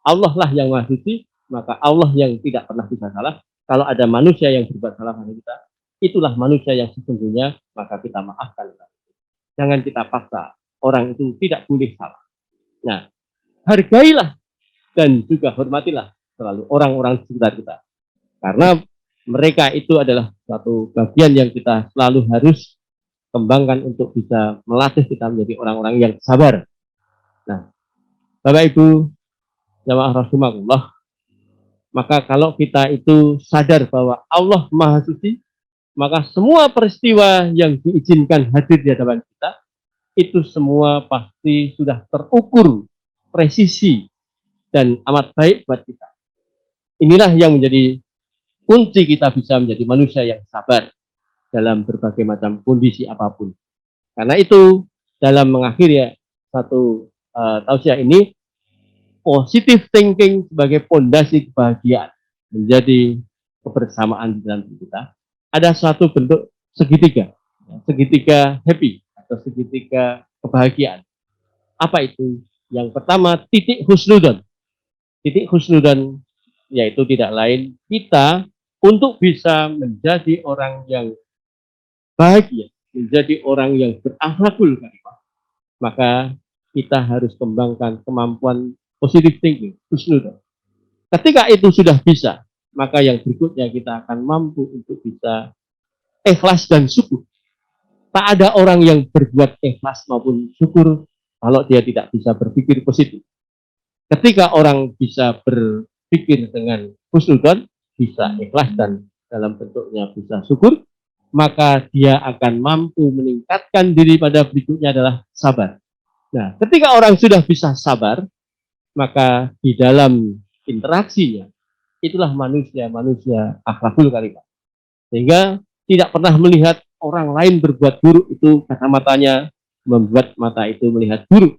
Allah lah yang maha suci, maka Allah yang tidak pernah bisa salah. Kalau ada manusia yang berbuat salah pada kita, itulah manusia yang sesungguhnya, maka kita maafkan. Jangan kita paksa, orang itu tidak boleh salah. Nah, hargailah dan juga hormatilah selalu orang-orang sekitar kita. Karena mereka itu adalah satu bagian yang kita selalu harus kembangkan untuk bisa melatih kita menjadi orang-orang yang sabar. Nah, Bapak Ibu jamaah rahimakumullah, maka kalau kita itu sadar bahwa Allah Maha Suci, maka semua peristiwa yang diizinkan hadir di hadapan kita itu semua pasti sudah terukur presisi dan amat baik buat kita. Inilah yang menjadi kunci kita bisa menjadi manusia yang sabar dalam berbagai macam kondisi apapun. Karena itu dalam mengakhiri satu tausiah ini, positive thinking sebagai pondasi kebahagiaan menjadi kebersamaan di dalam diri kita. Ada suatu bentuk segitiga, segitiga happy atau segitiga kebahagiaan. Apa itu? Yang pertama, titik husnudon. Titik husnudon yaitu tidak lain kita untuk bisa menjadi orang yang bahagia, menjadi orang yang berakhlakul karimah, maka kita harus kembangkan kemampuan positive thinking, husnudzon. Ketika itu sudah bisa, maka yang berikutnya kita akan mampu untuk bisa ikhlas dan syukur. Tak ada orang yang berbuat ikhlas maupun syukur kalau dia tidak bisa berpikir positif. Ketika orang bisa berpikir dengan husnudzon, bisa ikhlas dan dalam bentuknya bisa syukur, maka dia akan mampu meningkatkan diri pada berikutnya adalah sabar. Nah, ketika orang sudah bisa sabar, maka di dalam interaksinya, itulah manusia akhlakul karimah. Sehingga tidak pernah melihat orang lain berbuat buruk itu kacamatanya membuat mata itu melihat buruk.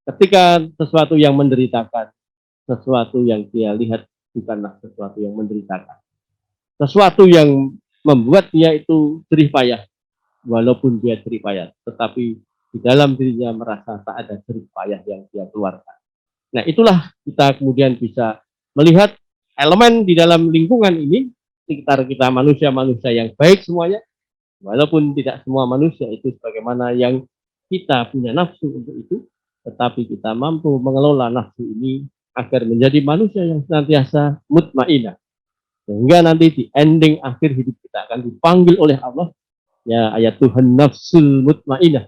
Ketika sesuatu yang menderitakan, sesuatu yang dia lihat bukanlah sesuatu yang menderitakan. Sesuatu yang membuat dia itu jerih payah, walaupun dia jerih payah, tetapi di dalam dirinya merasa tak ada jerih payah yang dia keluarkan. Nah, itulah kita kemudian bisa melihat elemen di dalam lingkungan ini, sekitar kita manusia-manusia yang baik semuanya, walaupun tidak semua manusia itu sebagaimana yang kita punya nafsu untuk itu, tetapi kita mampu mengelola nafsu ini agar menjadi manusia yang senantiasa mutmainah. Sehingga nanti di ending akhir hidup kita akan dipanggil oleh Allah, ya ayat Tuhan nafsul mutmainah,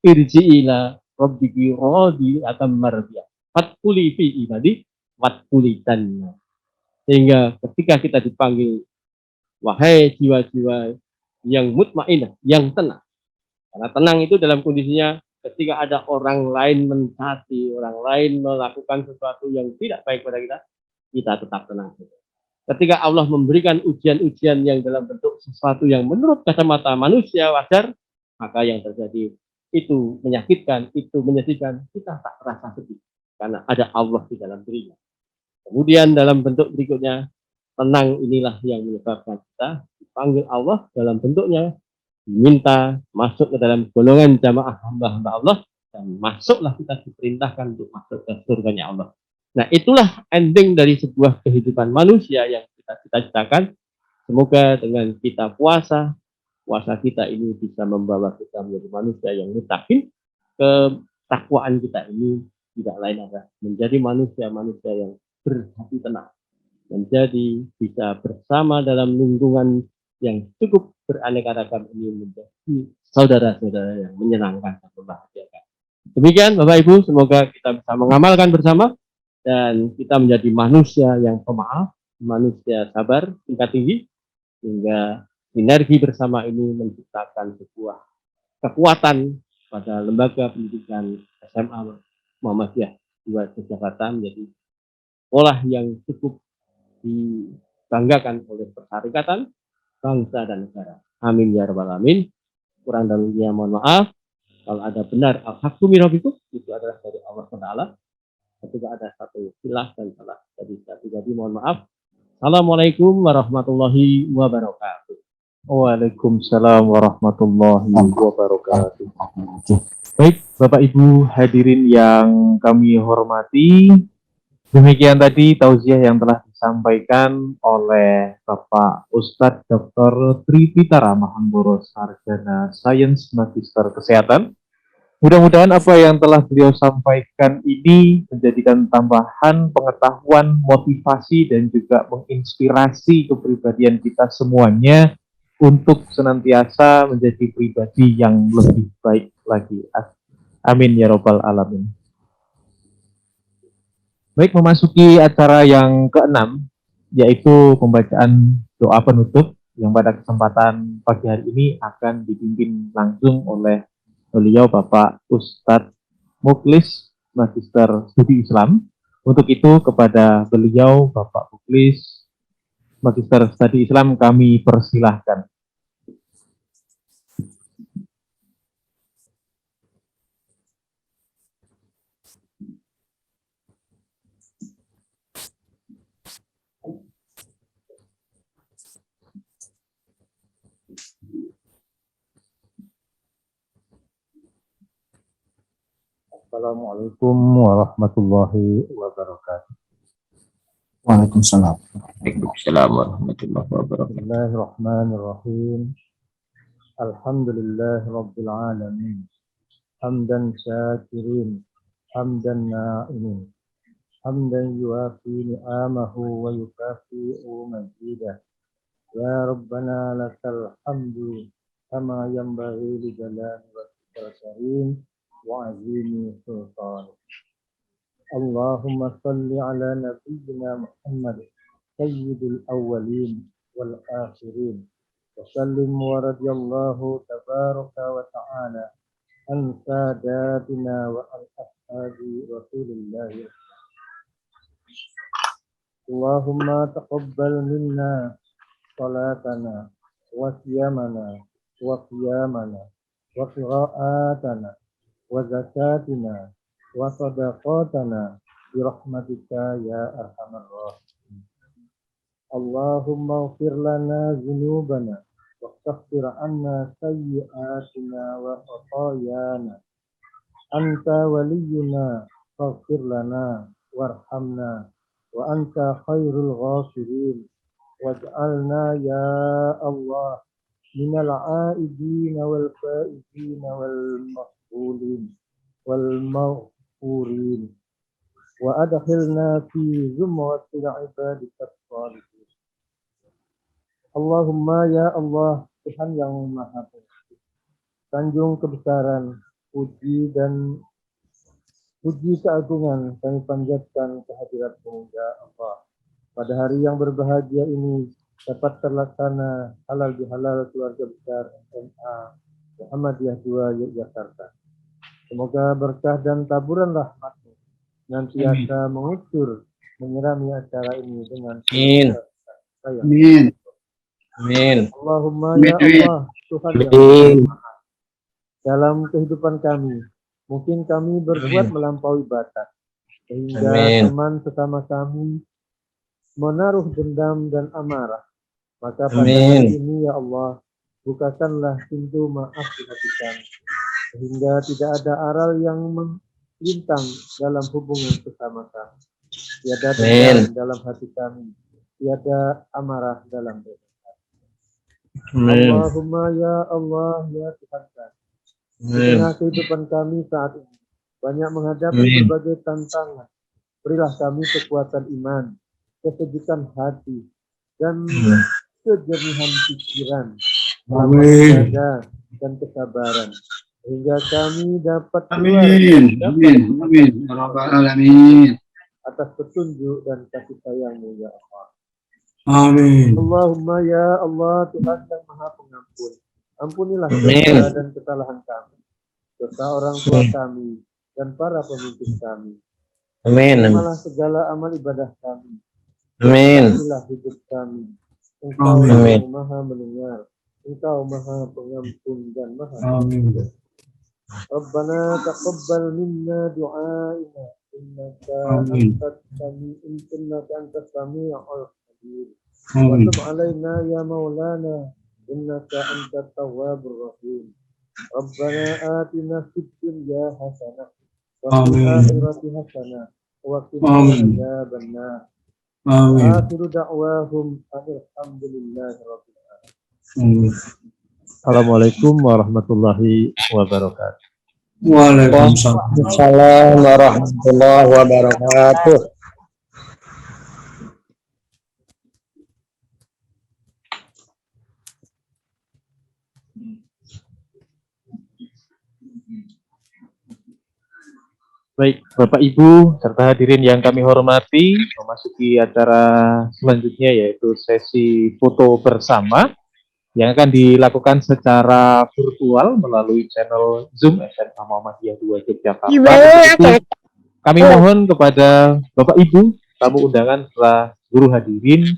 irji ila rabbiki radiyatan mardiyah. Fatkuli fi ibadi, fatkuli tanna. Sehingga ketika kita dipanggil, wahai jiwa-jiwa yang mutmainah, yang tenang. Karena tenang itu dalam kondisinya ketika ada orang lain mencaci, orang lain melakukan sesuatu yang tidak baik pada kita, kita tetap tenang. Ketika Allah memberikan ujian-ujian yang dalam bentuk sesuatu yang menurut kacamata manusia wajar, maka yang terjadi itu menyakitkan, itu menyedihkan, kita tak terasa sedih. Karena ada Allah di dalam dirinya. Kemudian dalam bentuk berikutnya, tenang inilah yang menyebabkan kita dipanggil Allah dalam bentuknya, diminta masuk ke dalam golongan jamaah hamba-hamba Allah, dan masuklah kita diperintahkan untuk masuk ke surganya Allah. Nah, itulah ending dari sebuah kehidupan manusia yang kita cita-citakan. Semoga dengan kita puasa kita ini bisa membawa kita menjadi manusia yang mutakin. Ketakwaan kita ini tidak lain adalah menjadi manusia-manusia yang berhati tenang, menjadi bisa bersama dalam lingkungan yang cukup beraneka ragam ini, menjadi saudara-saudara yang menyenangkan dan membahagiakan. Demikian Bapak Ibu, semoga kita bisa mengamalkan bersama dan kita menjadi manusia yang pemaaf, manusia sabar tingkat tinggi, sehingga sinergi bersama ini menciptakan sebuah kekuatan pada lembaga pendidikan SMA Muhammadiyah 2 Jakarta menjadi sekolah yang cukup dibanggakan oleh persyarikatan, bangsa dan negara. Amin ya rabbal alamin. Kurang dan lebihnya mohon maaf. Kalau ada benar al-haqqu min rabbikum, itu adalah dari Allah Taala. Ketika ada satu silah dan salah jadi mohon maaf. Assalamualaikum warahmatullahi wabarakatuh. Waalaikumsalam warahmatullahi wabarakatuh. Baik, Bapak Ibu hadirin yang kami hormati, demikian tadi tausiah yang telah disampaikan oleh Bapak Ustadz Dr. Tripitara Mahanggoro, Sarjana Sains Magister Kesehatan. Mudah-mudahan apa yang telah beliau sampaikan ini menjadikan tambahan pengetahuan, motivasi, dan juga menginspirasi kepribadian kita semuanya untuk senantiasa menjadi pribadi yang lebih baik lagi. Amin ya robbal alamin. Baik, memasuki acara yang keenam, yaitu pembacaan doa penutup yang pada kesempatan pagi hari ini akan dipimpin langsung oleh beliau Bapak Ustadz Mukhlis, Magister Studi Islam. Untuk itu kepada beliau Bapak Mukhlis, Magister Studi Islam, kami persilahkan. Assalamualaikum warahmatullahi wabarakatuh. Waalaikumsalam. Waalaikumsalam warahmatullahi wabarakatuh. Bismillahirrahmanirrahim. Alhamdulillah Rabbil Alamin. Hamdan syakirin, hamdan na'imin, hamdan yuafi ni'amahu wa yukafi'u majidah. Ya Rabbana lakal hamdu kama yanbaghi li jalali wajhikal karim wa azimi sultan. Allahumma salli ala nabiyyina Muhammad sayyidul awwalin wal akhirin. Wasallim wa radiyallahu tabaraka wa ta'ala an sadatina wa an ashabi rasulillah. Allahumma taqabbal minna salatana wa siyamana wa qiyamana wa qira'atana wa zakatina wa sadaqatana bi rahmatika ya arhamar rahimin. Allahumma ighfir lana dzunubana waghfir 'anna sayyi'atina wa khatayana. Anta waliyuna faghfir lana warhamna wa anta khairul ghafirin. Waj'alna ya Allah minal 'aidin wal faizin wal maqbulin wal maghfurin wa adkhilna fi zumratil 'ibadikas shalihin. Allahumma ya Allah, Tuhan yang Maha Pengasih, sanjung kebesaran, puji keagungan kami panjatkan kehadirat-Mu ya Allah. Pada hari yang berbahagia ini dapat terlaksana halal bihalal keluarga besar SMA Muhammadiyah 2 Yogyakarta. Semoga berkah dan taburan rahmat-Mu senantiasa mengucur menyirami acara ini dengan Amin. Amin. Allahumma ya Allah, Tuhan yang Maha. Dalam kehidupan kami, mungkin kami berbuat melampaui batas, sehingga teman sesama kami menaruh dendam dan amarah. Maka pada hari ini ya Allah, bukakanlah pintu maaf di hati kami, sehingga tidak ada aral yang melintang dalam hubungan sesama kami. Tiada dendam dalam hati kami, tiada amarah dalam hati kami. Allahumma ya Allah ya Tuhan kami, di tengah kehidupan kami saat ini banyak menghadapi berbagai tantangan. Berilah kami kekuatan iman, kesejukan hati, dan kejernihan pikiran, dada dan kesabaran, sehingga kami dapat atas petunjuk dan kasih sayang-Mu ya Allah. Amin. Allahumma ya Allah, Tuhan yang Maha Pengampun, ampunilah dosa dan kesalahan kami, dosa orang tua kami dan para pemimpin kami. Amin. Terimalah segala amal ibadah kami. Amin. Terimalah hidup kami. Engkau yang Maha mendengar, Engkau Maha Pengampun dan Maha. Amin. Rabbana taqabbal minna du'aina innaka antas sami'ul qadir. Wa tub 'alaina ya maulana innaka antat tawwabur rahim. Rabbana atina fid dunya hasanah wa fil akhirati hasanah wa qina adzabannar. Akhiru da'wahum alhamdulillahi rabbil alamin. Assalamualaikum warahmatullahi wabarakatuh. Waalaikumsalam warahmatullahi wabarakatuh. Baik, Bapak Ibu serta hadirin yang kami hormati, memasuki acara selanjutnya yaitu sesi foto bersama yang akan dilakukan secara virtual melalui channel Zoom SMA Muhammadiyah 2 Yogyakarta. Kami mohon kepada Bapak Ibu, tamu undangan serta guru hadirin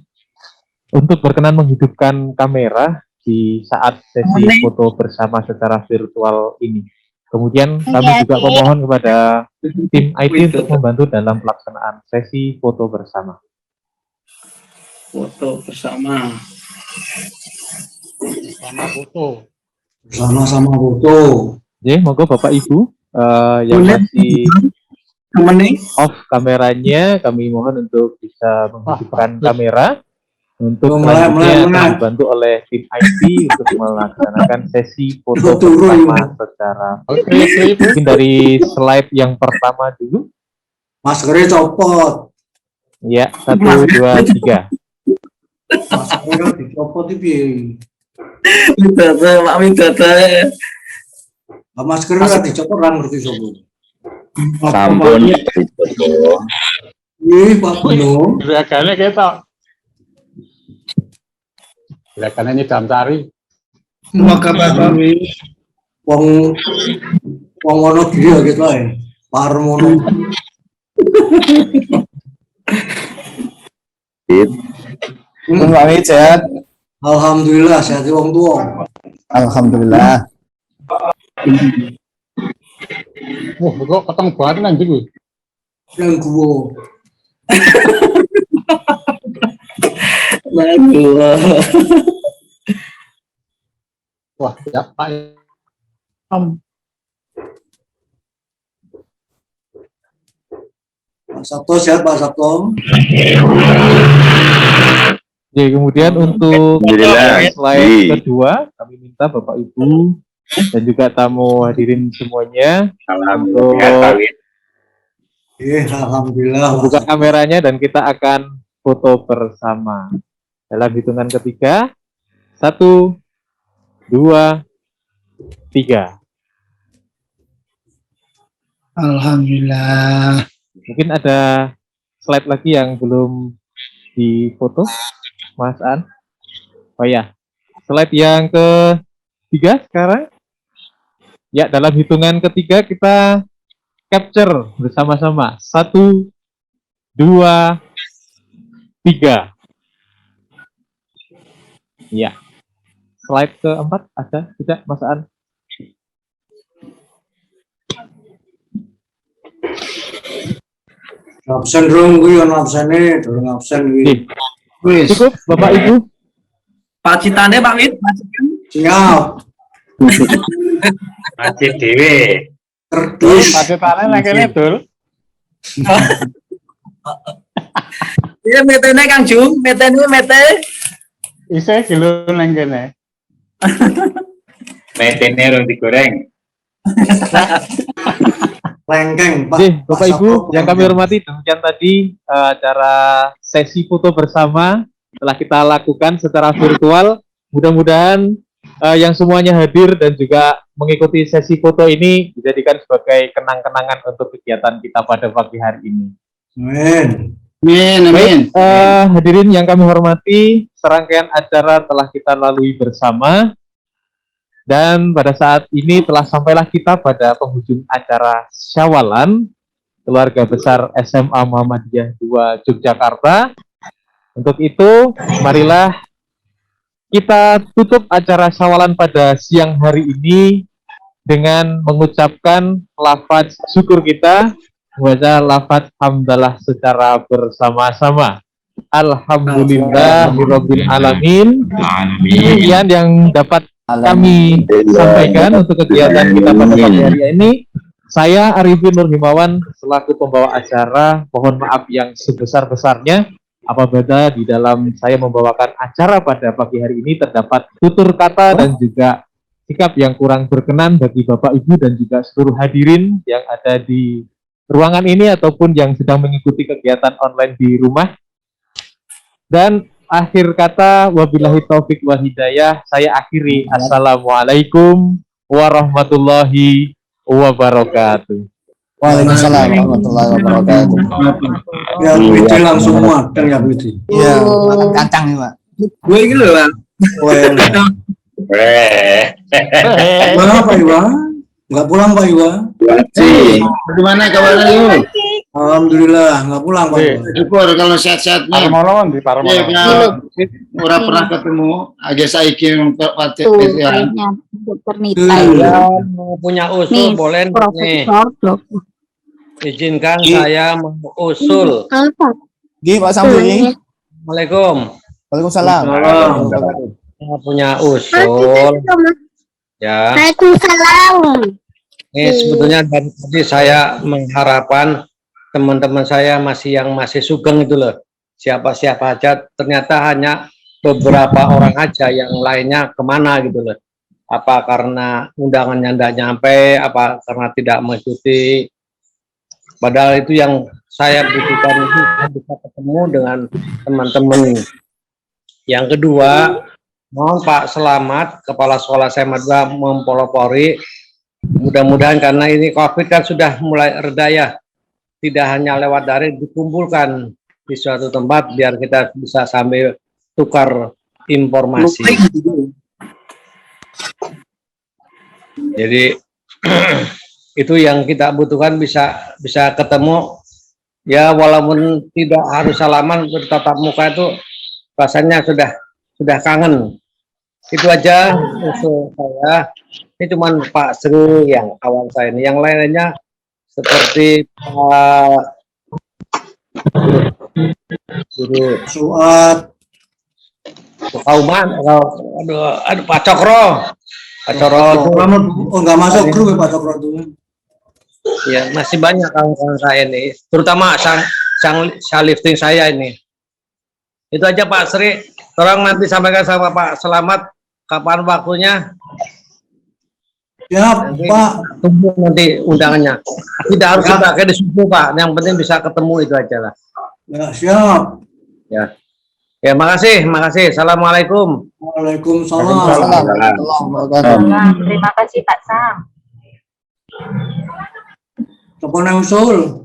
untuk berkenan menghidupkan kamera di saat sesi foto bersama secara virtual ini. Kemudian kami juga memohon kepada tim IT untuk membantu dalam pelaksanaan sesi foto bersama. Foto bersama. Sama-sama foto. Oke, monggo Bapak Ibu yang masih off kameranya, kami mohon untuk bisa menghidupkan kamera. Untuk Mulai. selanjutnya dibantu oleh tim IT untuk melaksanakan sesi foto bersama secara mungkin dari slide yang pertama dulu. Maskernya copot. Ya, 1, 2, 3. Maskernya dicopot iki. Maskernya dicopot orang ngerti sopo. Sampun. Ih, Pak Gunung. Gerakannya kita. Gerakannya jam sari. Maka wong ono dia gitu lah. Parmono. Pamit sehat. Alhamdulillah sehat wong tua. Alhamdulillah. Wah, kok ketemu banget nanti gue. Yang gua. Wah, ya Pak. Pak Sabto sehat Pak Sabto. Oke, kemudian untuk slide kedua, kami minta Bapak Ibu dan juga tamu hadirin semuanya untuk Alhamdulillah. buka kameranya dan kita akan foto bersama. Dalam hitungan ketiga, 1, 2, 3. Alhamdulillah. Mungkin ada slide lagi yang belum difoto, Mas An. Oh ya, slide yang ketiga sekarang. Ya, dalam hitungan ketiga kita capture bersama-sama. 1, 2, 3. Ya. Slide keempat ada tidak, Mas An? Absen dong, gue yang absennya, dorong absen gue. Cukup, Bapak Ibu? Pak Citane Pak Wid. Siap. Masih dewe. Kerdus. Pacetannya lagi dul. Iya metene Kang Jung, metene mete. Isih kilo nang kene. Metene rong digoreng. Lengkeng, Pak. Oke, Bapak Ibu yang kami hormati, demikian tadi acara sesi foto bersama telah kita lakukan secara virtual. Mudah-mudahan yang semuanya hadir dan juga mengikuti sesi foto ini dijadikan sebagai kenang-kenangan untuk kegiatan kita pada pagi hari ini. Amin. Baik, hadirin yang kami hormati, serangkaian acara telah kita lalui bersama. Dan pada saat ini telah sampailah kita pada penghujung acara Syawalan Keluarga Besar SMA Muhammadiyah 2 Yogyakarta. Untuk itu, marilah kita tutup acara Syawalan pada siang hari ini dengan mengucapkan lafaz syukur kita, membaca lafaz hamdalah secara bersama-sama. Alhamdulillahirabbil alamin. Demikian yang dapat kami sampaikan untuk kegiatan kita pada pagi hari ini. Saya Arifin Nur Himawan selaku pembawa acara, mohon maaf yang sebesar-besarnya apabila di dalam saya membawakan acara pada pagi hari ini terdapat tutur kata dan juga sikap yang kurang berkenan bagi Bapak Ibu dan juga seluruh hadirin yang ada di ruangan ini ataupun yang sedang mengikuti kegiatan online di rumah. Dan akhir kata, wabillahi taufik wal hidayah, saya akhiri. Assalamualaikum warahmatullahi wabarakatuh. Waalaikumsalam warahmatullahi wabarakatuh. Ya, Widi langsung makan ya Widi. Iya, makan kacang nih Pak. Gue gitu lah. Mana Pak Iwa? Nggak pulang Pak Iwa? Bagaimana kabarnya lu? Alhamdulillah, nggak pulang Pak Iwa. Syukur kalau sehat-sehat nih. Parmolon di Parmolon. Orang pernah ketemu, aja saya kirim ke Pak ya. Punya usul boleh nih. Izinkan saya mengusul. Gih Pak Samsuri. Assalamualaikum. Waalaikumsalam. Saya punya usul. Ya. Waalaikumsalam. Ini sebetulnya dari tadi saya mengharapkan teman-teman saya yang masih sugeng itu loh. Siapa-siapa aja, ternyata hanya beberapa orang aja, yang lainnya kemana gitu loh. Apa karena undangannya tidak nyampe, apa karena tidak mengikuti. Padahal itu yang saya butuhkan, itu saya bisa ketemu dengan teman-teman. Yang kedua, mohon Pak Selamat, Kepala Sekolah SMA 2 mempelopori, mudah-mudahan karena ini COVID kan sudah mulai reda ya, tidak hanya lewat daring, dikumpulkan di suatu tempat biar kita bisa sambil tukar informasi. Jadi itu yang kita butuhkan, bisa ketemu ya, walaupun tidak harus salaman, bertatap muka itu rasanya sudah kangen. Itu aja usul saya. Ini cuman Pak Sri yang kawan saya ini, yang lainnya seperti Pak Guru Suat, Kauman, aduh Pak Cokro. Pak Cokro itu nggak masuk grup ya Pak Cokro itu. ya, masih banyak kawan-kawan saya ini, terutama sang lifting saya ini. Itu aja Pak Sri, tolong nanti sampaikan sama Pak Selamat kapan waktunya. Ya nanti Pak, tunggu nanti undangannya, tidak harus dipakai di subuh Pak, yang penting bisa ketemu, itu aja lah. ya siap. Ya makasih. Assalamualaikum. Waalaikumsalam. Terima kasih Pak Sam. Telepon yang usul.